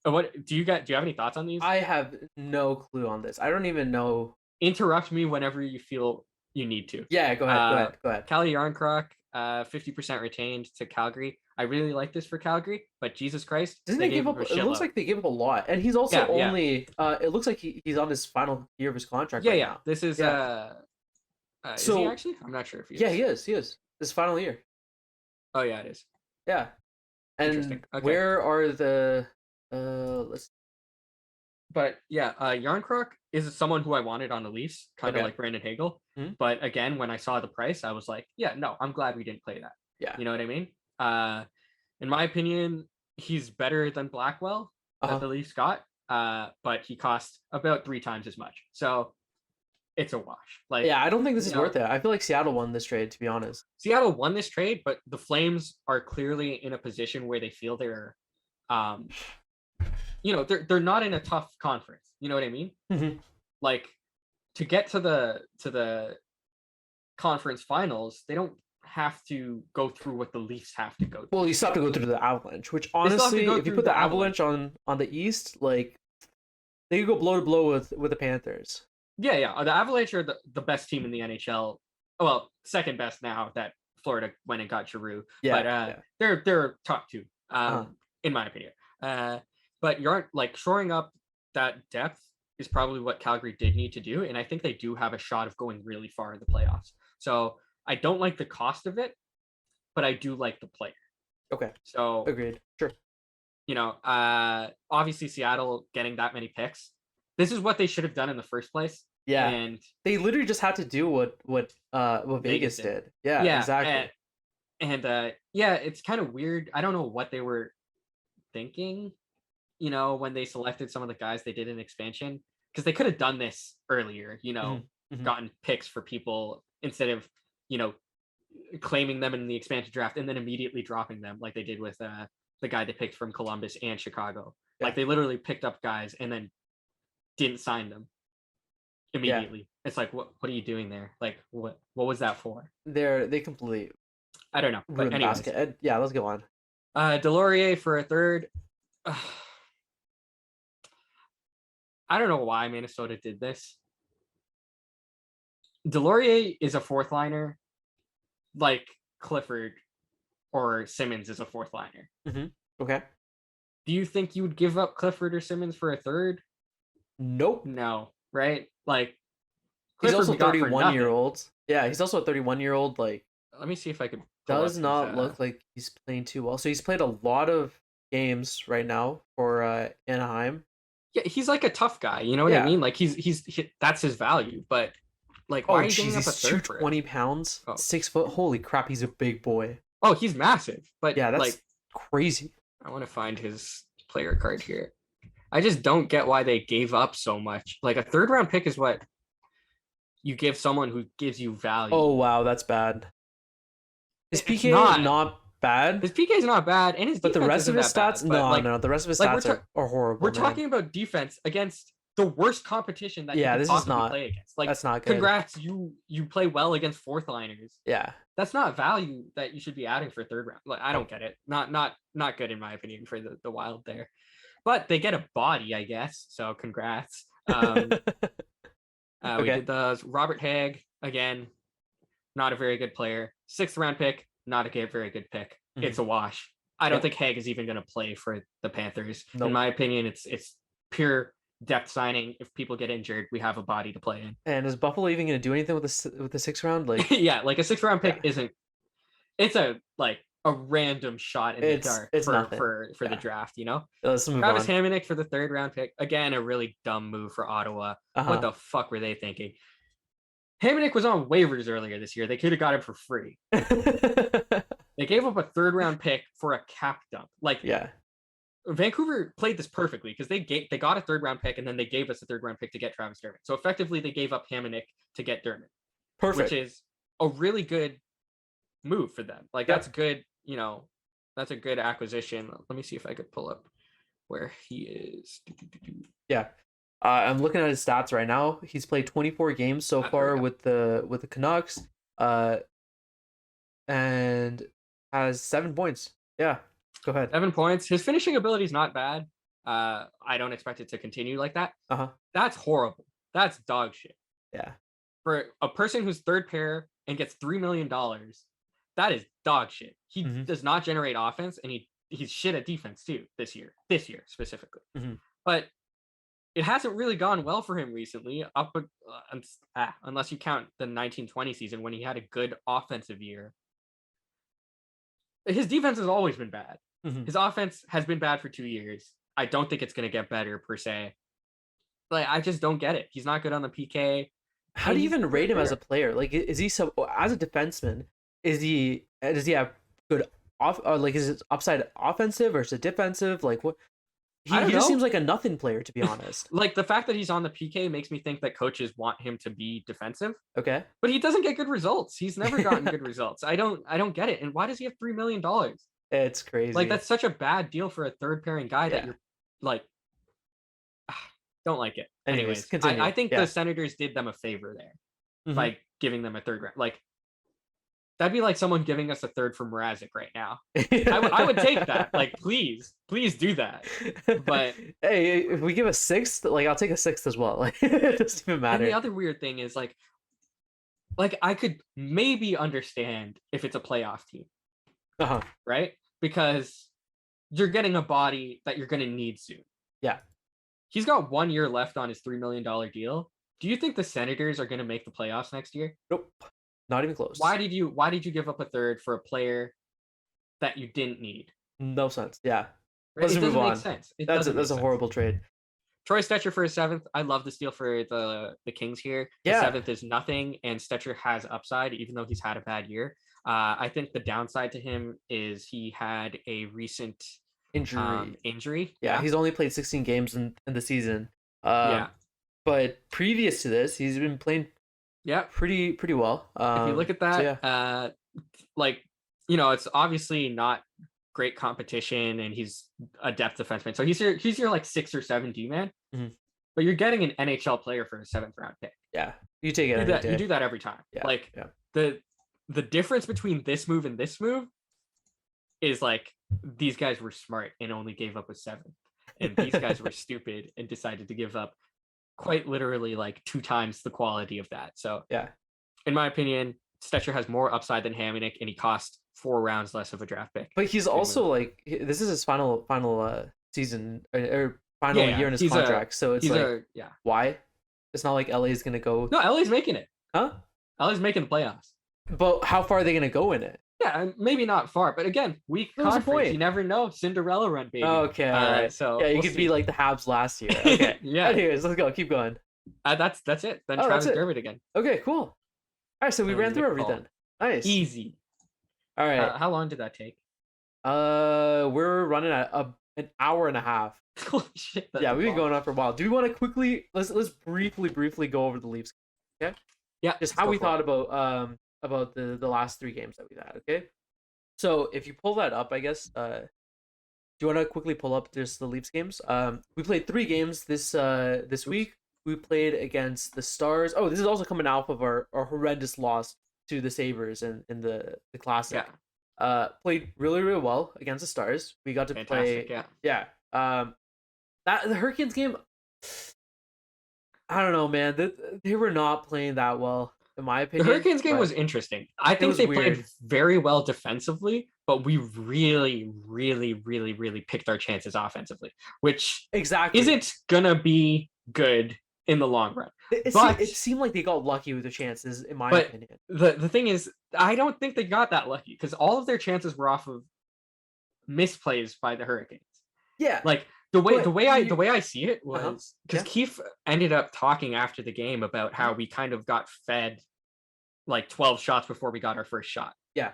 What do you have any thoughts on these? I have no clue on this. I don't even know. Interrupt me whenever you feel you need to. Yeah, go ahead. Go ahead. Calle Yarncroc, 50% retained to Calgary. I really like this for Calgary, but Jesus Christ, Didn't they give up? It looks like they gave up a lot, and he's also only. It looks like he's on his final year of his contract right now. This is is he actually? I'm not sure if he is. Yeah, he is. He is. His final year. Oh yeah, it is. Yeah. And where are the let's. But yeah, Yarncroc is someone who I wanted on the Leafs, kind of like Brandon Hagel. Mm-hmm. But again, when I saw the price, I was like, yeah, no, I'm glad we didn't play that. Yeah. You know what I mean? In my opinion, he's better than Blackwell that the Leafs got, but he costs about 3 times as much. So it's a wash. Like, yeah, I don't think this is worth it. I feel like Seattle won this trade, to be honest. Seattle won this trade, but the Flames are clearly in a position where they feel they're, they're not in a tough conference. You know what I mean? Mm-hmm. Like, to get to the conference finals, they don't have to go through what the Leafs have to go through. Well, you still have to go through the Avalanche, which honestly, if you put the Avalanche on the East, like, they could go blow to blow with the Panthers. Yeah. The Avalanche are the best team in the NHL. Well, second best now that Florida went and got Giroux. Yeah, but they're top 2, in my opinion. But you're like shoring up that depth is probably what Calgary did need to do, and I think they do have a shot of going really far in the playoffs. So I don't like the cost of it, but I do like the player. Okay. So agreed. Sure. Obviously Seattle getting that many picks. This is what they should have done in the first place. Yeah. And they literally just had to do what Vegas did. Yeah, exactly. And it's kind of weird. I don't know what they were thinking, when they selected some of the guys they did in expansion, because they could have done this earlier, gotten picks for people instead of, claiming them in the expansion draft and then immediately dropping them like they did with the guy they picked from Columbus and Chicago. Yeah. Like they literally picked up guys and then didn't sign them immediately. Yeah. It's like, what are you doing there? Like, what was that for? They completely, I don't know. But anyways, yeah, let's go on. Delorier for a third. I don't know why Minnesota did this. Delorier is a 4th liner, like Clifford or Simmons is a 4th liner. Mm-hmm. Okay. Do you think you would give up Clifford or Simmons for a third? Nope. No, right? Like, Clifford, he's also 31-year-old. Yeah, he's also a 31-year-old. Like, let me see if I could. Does not look like he's playing too well. So he's played a lot of games right now for Anaheim. Yeah, he's like a tough guy. You know what I mean? Like he's that's his value. But like, why are you giving up a third? 220 pounds, 6 foot. Holy crap, he's a big boy. Oh, he's massive. But yeah, that's like crazy. I want to find his player card here. I just don't get why they gave up so much. Like a 3rd round pick is what you give someone who gives you value. Oh wow, that's bad. His PK not bad. His PK is not bad, and his but the rest of his stats, no. The rest of his stats are horrible. We're talking about defense against the worst competition that you can possibly play against. Like, that's not good. Congrats, you play well against 4th liners. Yeah, that's not value that you should be adding for 3rd round. Like, I don't get it. Not good in my opinion for the Wild there. But they get a body, I guess. So congrats. We did the Robert Hagg again. Not a very good player. 6th round pick. Not a very good pick. Mm-hmm. It's a wash. I don't think Hagg is even going to play for the Panthers. Nope. In my opinion, it's pure depth signing. If people get injured, we have a body to play in. And is Buffalo even going to do anything with the 6th round? Like, yeah, like a 6th round pick isn't. It's a random shot in the dark for the draft, Travis Hamonic for the 3rd round pick. Again, a really dumb move for Ottawa. What the fuck were they thinking? Hamonic was on waivers earlier this year. They could have got him for free. They gave up a 3rd round pick for a cap dump. Like, yeah, Vancouver played this perfectly because they got a 3rd round pick and then they gave us a 3rd round pick to get Travis Dermott. So effectively, they gave up Hamonic to get Dermott. Perfect. Which is a really good move for them. Like, that's good. That's a good acquisition. Let me see if I could pull up where he is. Yeah. I'm looking at his stats right now. He's played 24 games so far with the Canucks, and has 7 points. Yeah, go ahead. 7 points. His finishing ability is not bad. I don't expect it to continue like that. That's horrible. That's dog shit. Yeah. For a person who's 3rd pair and gets $3 million, that is dog shit. He does not generate offense, and he's shit at defense too this year specifically. But it hasn't really gone well for him recently, unless you count the 1920 season when he had a good offensive year. His defense has always been bad. His offense has been bad for 2 years. I don't think it's going to get better per se. Like, I just don't get it. He's not good on the PK. How do you even rate him as a player? Like, is he as a defenseman? Does he have good like, is his upside offensive or is it defensive? Like, what? He just seems like a nothing player, to be honest. Like, the fact that he's on the PK makes me think that coaches want him to be defensive. Okay. But he doesn't get good results. He's never gotten good results. I don't get it. And why does he have $3 million? It's crazy. Like, that's such a bad deal for a third pairing guy that you're like, don't like it. Anyways, I think the Senators did them a favor there by giving them a third round. Like, that'd be like someone giving us a third for Mrazek right now. I would take that. Like, please do that. But hey, if we give a sixth, like, I'll take a sixth as well. Like, it doesn't even matter. And the other weird thing is like I could maybe understand if it's a playoff team, right? Because you're getting a body that you're going to need soon. Yeah. He's got 1 year left on his $3 million deal. Do you think the Senators are going to make the playoffs next year? Nope. Not even close. Why did you give up a third for a player that you didn't need? No sense. Yeah. Right? It doesn't make sense. That's a horrible trade. Troy Stecher for a seventh. I love the steal for the Kings here. The seventh is nothing, and Stecher has upside, even though he's had a bad year. I think the downside to him is he had a recent injury. Yeah, he's only played 16 games in the season. But previous to this, he's been playing pretty well. If you look at that, like, you know, it's obviously not great competition, and he's a depth defenseman. So he's your like 6 or 7 D man. But you're getting an NHL player for a 7th round pick. Yeah, you take it. You do that every time. Yeah. Like the difference between this move and this move is like these guys were smart and only gave up a 7th, and these guys were stupid and decided to give up quite literally like 2 times the quality of that. So in my opinion, Stecher has more upside than Hamonic, and he cost 4 rounds less of a draft pick. But he's also like, this is his final season or final year in his contract. So it's like, why? It's not like LA is gonna go. No, LA's making it. Huh? LA's making the playoffs. But how far are they gonna go in it? Yeah, maybe not far, but again, weak conference. You never know. Cinderella run, baby. Okay, all right. So you could be like the Habs last year. Okay. Anyways, let's go. Keep going. That's it. Then Travis Dermott again. Okay, cool. All right, so we ran through everything. Nice. Easy. All right. How long did that take? We're running at an hour and a half. Holy shit. Yeah, we've been going on for a while. Do we want to quickly let's briefly go over the Leafs? Okay. Yeah. Just how we thought about the last 3 games that we've had. Okay. So if you pull that up, I guess. Do you want to quickly pull up just the Leafs games? We played 3 games this week. We played against the Stars. Oh, this is also coming off of our horrendous loss to the Sabres in the Classic. Played really, really well against the Stars. We got to play. That the Hurricanes game, I don't know, man. They were not playing that well, in my opinion. The Hurricanes game was interesting. I think they played very well defensively, but we really, really, really, really picked our chances offensively, which isn't gonna be good in the long run. It seemed like they got lucky with the chances, in my opinion. The thing is, I don't think they got that lucky, because all of their chances were off of misplays by the Hurricanes. Yeah, like the way I see it was because Keefe ended up talking after the game about how we kind of got fed like 12 shots before we got our first shot. Yeah,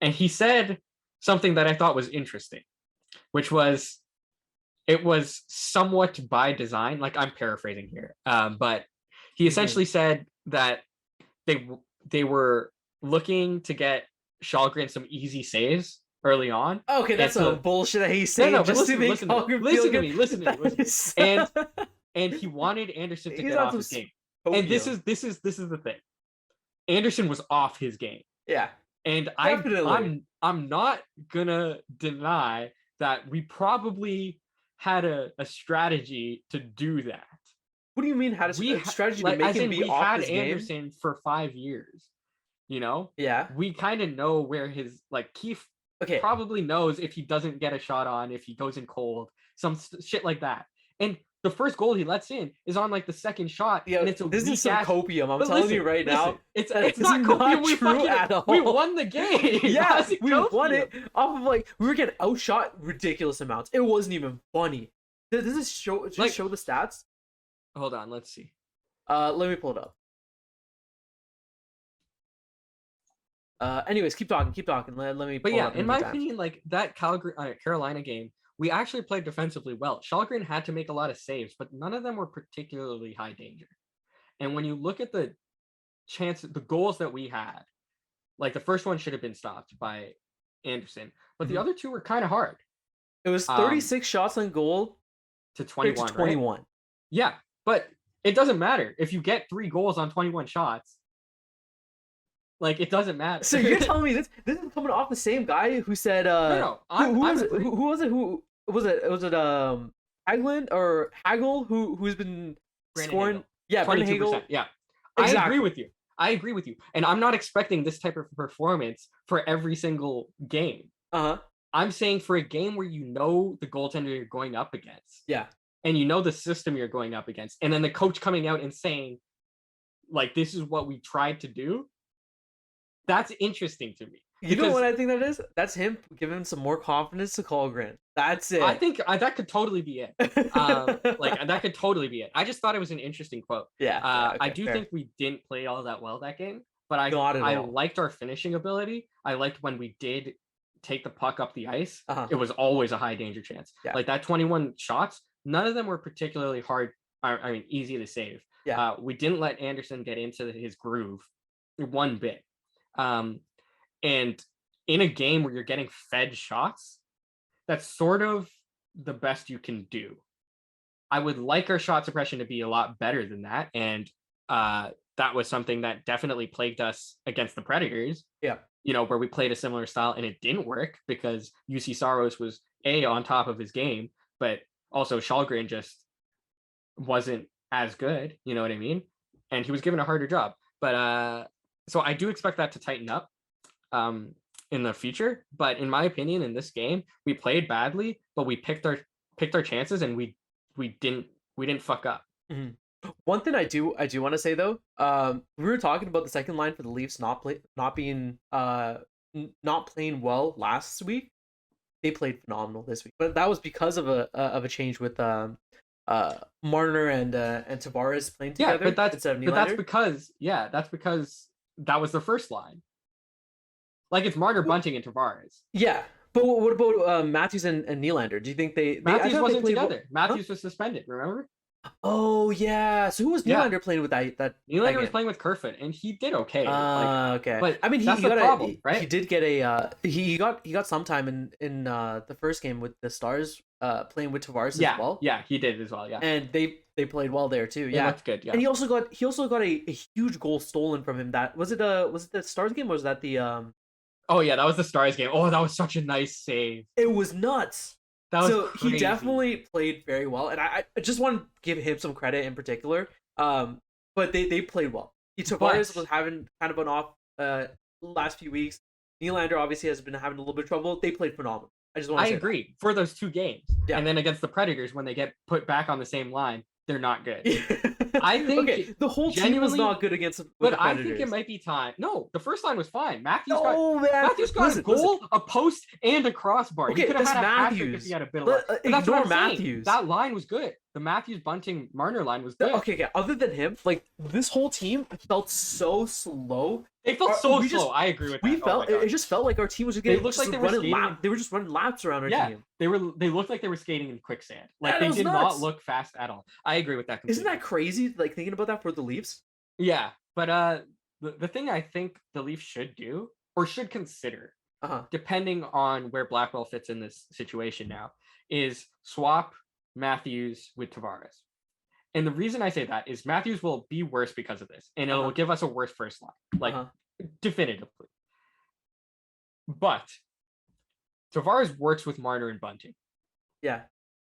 and he said something that I thought was interesting, which was, it was somewhat by design. Like, I'm paraphrasing here, but he essentially said that they were looking to get Shalgren some easy saves early on. Okay, that's some bullshit that he's saying. Listen to me. And he wanted Anderson to get off his game. And this is the thing. Anderson was off his game. Yeah, and I'm not gonna deny that we probably had a strategy to do that. What do you mean had a strategy to make him be off his game? We had Anderson for 5 years. You know? Yeah. We kind of know where his like Keith probably knows if he doesn't get a shot on, if he goes in cold, some shit like that. And the first goal he lets in is on like the second shot, and it's this is some copium. I'm telling you right now, it's not copium. We true at all. We won the game. Yeah, we won it off of like we were getting outshot ridiculous amounts. It wasn't even funny. Does this show show the stats? Hold on, let's see. Let me pull it up. Anyways, keep talking. Let me. But yeah, in my opinion, like that Carolina game, we actually played defensively well. Källgren had to make a lot of saves, but none of them were particularly high danger. And when you look at the goals that we had, like the first one should have been stopped by Anderson, but the other two were kind of hard. It was 36 shots on goal to 21. To 21. Right? Yeah, but it doesn't matter if you get 3 goals on 21 shots. Like, it doesn't matter. So you're telling me this is coming off the same guy who said no. Who was it? Who was it? Was it Hagelin or Hagel who's been Brandon scoring? Hagel. Yeah, 22%. Yeah. Exactly. I agree with you. And I'm not expecting this type of performance for every single game. I'm saying for a game where you know the goaltender you're going up against. Yeah. And you know the system you're going up against. And then the coach coming out and saying, like, this is what we tried to do. That's interesting to me. You know what I think that is? That's him giving some more confidence to Källgren. That's it. I think that could totally be it. That could totally be it. I just thought it was an interesting quote. Yeah. Okay, I do think we didn't play all that well that game, but I liked our finishing ability. I liked when we did take the puck up the ice. It was always a high danger chance. Yeah. Like that 21 shots, none of them were particularly hard. I mean, easy to save. Yeah. We didn't let Anderson get into his groove one bit. And in a game where you're getting fed shots, that's sort of the best you can do. I would like our shot suppression to be a lot better than that. And that was something that definitely plagued us against the Predators. Yeah. You know, where we played a similar style and it didn't work because UC Saros was on top of his game, but also Källgren just wasn't as good. You know what I mean? And he was given a harder job. But so I do expect that to tighten up in the future. But in my opinion, in this game, we played badly, but we picked our chances and we didn't fuck up. Mm-hmm. One thing I do want to say though, we were talking about the second line for the Leafs not playing well last week. They played phenomenal this week, but that was because of a change with Marner and Tavares playing together. Yeah, but that's because that was the first line. Like it's Marner, Bunting, and Tavares. Yeah, but what about Matthews and Nylander? Do you think Matthews wasn't together? Matthews was suspended. Remember? Oh yeah. So who was Nylander playing with that? Nylander was playing with Kerfoot, and he did okay. Okay. But I mean, that's the problem, right? He did get he got some time in the first game with the Stars playing with Tavares as well. Yeah, he did as well. Yeah, and they played well there too. Yeah, that's good. Yeah, and he also got a huge goal stolen from him. Was it the Stars game or was that the Oh yeah, that was the Stars game. Oh, that was such a nice save. It was nuts. Crazy. He definitely played very well, and I just want to give him some credit in particular. But they played well. Tavares was having kind of an off last few weeks. Nylander obviously has been having a little bit of trouble. They played phenomenal. I agree for those 2 games. Yeah. And then against the Predators, when they get put back on the same line, they're not good. I think the whole team was not good against the Predators. I think it might be time. No, the first line was fine. Matthews got a goal, a post, and a crossbar. Okay, he could have had Matthews. A hat-trick if he had a bit of luck. Ignore Matthews. That line was good. The Matthews, Bunting, Marner line was good. Okay. Other than him, like this whole team felt so slow. They felt so slow. I agree with that. It just felt like our team was just getting. They were just running laps around our team. They looked like they were skating in quicksand. Like they did not look fast at all. I agree with that completely. Isn't that crazy? Like thinking about that for the Leafs. Yeah, but the thing I think the Leafs should do or should consider, depending on where Blackwell fits in this situation now, is swap Matthews with Tavares. And the reason I say that is Matthews will be worse because of this, and it'll give us a worse first line, like definitively. But Tavares works with Marner and Bunting. Yeah.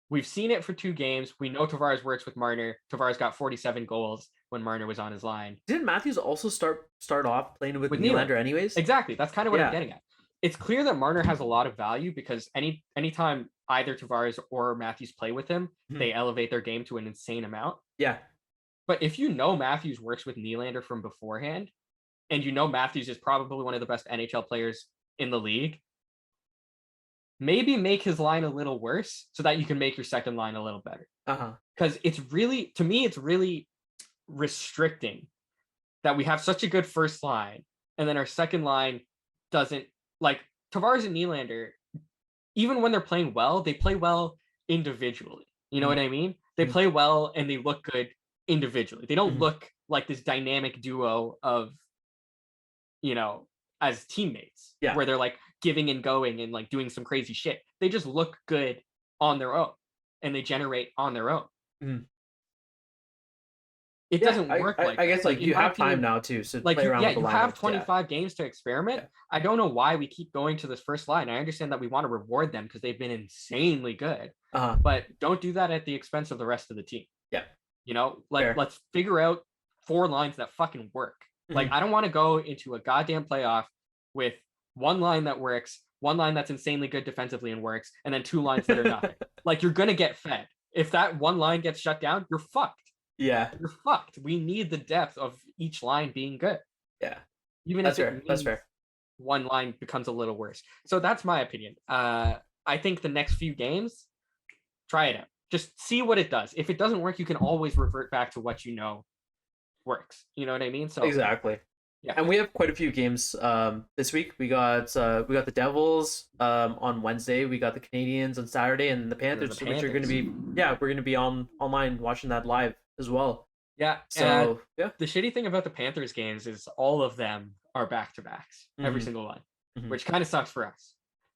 We've seen it for 2 games. We know Tavares works with Marner. Tavares got 47 goals when Marner was on his line. Didn't Matthews also start off playing with Nylander anyways? Exactly. That's kind of what I'm getting at. It's clear that Marner has a lot of value because anytime either Tavares or Matthews play with him, they elevate their game to an insane amount. Yeah. But if you know Matthews works with Nylander from beforehand, and you know Matthews is probably one of the best NHL players in the league, maybe make his line a little worse so that you can make your second line a little better. Because it's really, to me, it's really restricting that we have such a good first line and then our second line doesn't, like Tavares and Nylander, even when they're playing well, they play well individually. You know what I mean? They play well and they look good individually. They don't look like this dynamic duo of, you know, as teammates, where they're like giving and going and like doing some crazy shit. They just look good on their own and they generate on their own. It doesn't work like I guess like you have time now too, so like play around with the you lineup. have 25 games to experiment. I don't know why we keep going to this first line. I understand that we want to reward them because they've been insanely good, but don't do that at the expense of the rest of the team. You know, like let's figure out 4 lines that fucking work. Like I don't want to go into a goddamn playoff with 1 line that works, 1 line that's insanely good defensively and works, and then 2 lines that are nothing. Like you're gonna get fed. If that 1 line gets shut down, you're fucked. Yeah, you're fucked. We need the depth of each line being good. Yeah, even that's if fair. That's fair. 1 line becomes a little worse. So that's my opinion. I think the next few games, try it out. Just see what it does. If it doesn't work, you can always revert back to what you know works. You know what I mean? So exactly. Yeah, and we have quite a few games this week. We got the Devils on Wednesday. We got the Canadians on Saturday, and the Panthers, which are going to be we're going to be online watching that live as well. Yeah. So the shitty thing about the Panthers games is all of them are back-to-backs, every single one, which kind of sucks for us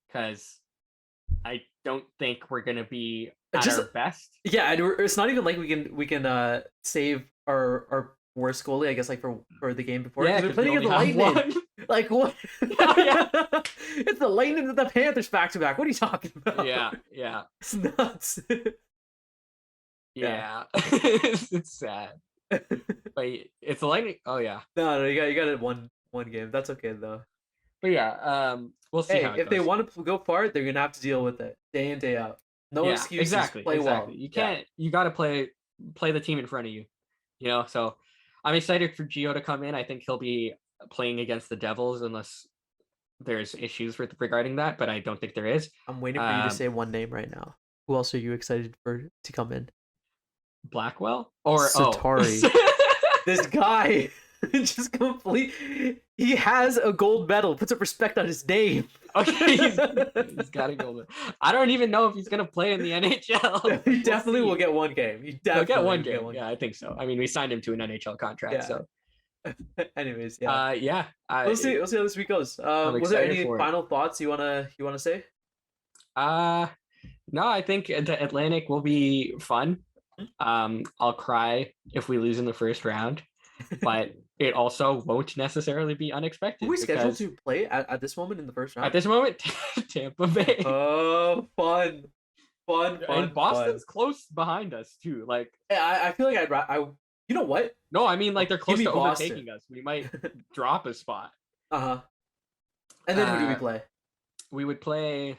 because I don't think we're going to be at our best. Yeah, and it's not even like we can save our worst goalie, I guess, like for the game before. Yeah, we're playing the Lightning. Like what? It's the Lightning and the Panthers back to back. What are you talking about? Yeah. It's nuts. Yeah. It's sad. But it's the Lightning. Oh yeah. No, you got it one game. That's okay though. But yeah, we'll see how it if goes. they want to go far, they're gonna have to deal with it day in day out. No excuses. Play well. You can't. You got to play the team in front of you. You know. So I'm excited for Gio to come in. I think he'll be playing against the Devils unless there's issues regarding that, but I don't think there is. I'm waiting for you to say one name right now. Who else are you excited for to come in? Blackwell or Satari? This guy just he has a gold medal. Put some respect on his name. Okay, he's got a gold medal. I don't even know if he's gonna play in the NHL. He definitely will get 1 game. He'll get one game. Yeah, I think so. I mean, we signed him to an NHL contract, so. Anyways, we'll see how this week goes. Was there any final thoughts you wanna say? No, I think the Atlantic will be fun. I'll cry if we lose in the first round, but it also won't necessarily be unexpected. Who are we scheduled to play at this moment in the first round? At this moment, Tampa Bay. Oh, fun. And Boston's close behind us too. Like I feel like you know what? No, I mean like they're close to overtaking us. We might drop a spot. And then who do we play? We would play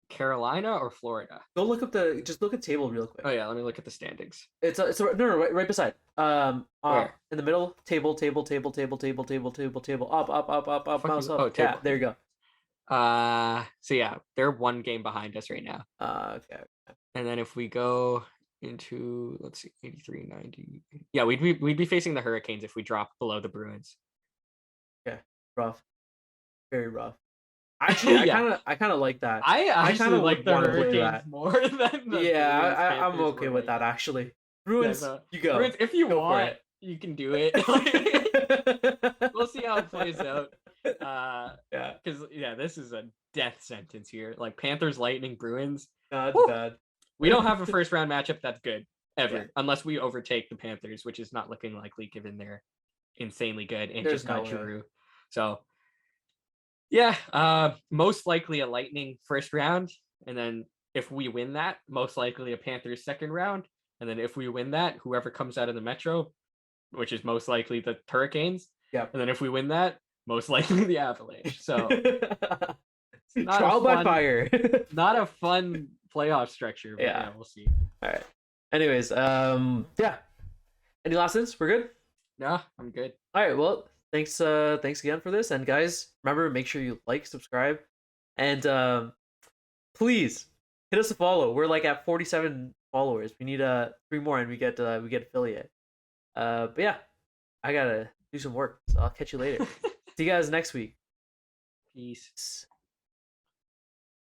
Carolina or Florida. Go just look at table real quick. Oh yeah, let me look at the standings. It's right beside. Where? In the middle, table, up, mouse up. Table. Yeah, there you go. So yeah, they're 1 game behind us right now. Okay. And then if we go into, let's see, 83, 90. Yeah, we'd be facing the Hurricanes if we drop below the Bruins. Okay, rough, very rough. Actually, I kind of like that. I kind of like the Hurricanes more than the Bruins, I'm okay with that actually. Bruins, you go. Bruins, if you want, you can do it. We'll see how it plays out. Because this is a death sentence here. Like Panthers, Lightning, Bruins. That's bad. We don't have a first round matchup that's good ever, unless we overtake the Panthers, which is not looking likely given they're insanely good and just got Giroux. So most likely a Lightning first round, and then if we win that, most likely a Panthers second round. And then if we win that, whoever comes out of the Metro, which is most likely the Hurricanes. Yeah. And then if we win that, most likely the Avalanche. So not trial by fire. Not a fun playoff structure, but yeah, we'll see. All right. Anyways, yeah. Any last things? We're good? No, I'm good. All right, well, thanks again for this. And guys, remember, make sure you like, subscribe, and please hit us a follow. We're like at 47 followers. We need 3 more and we get affiliate. But yeah, I gotta do some work, so I'll catch you later. See you guys next week. Peace.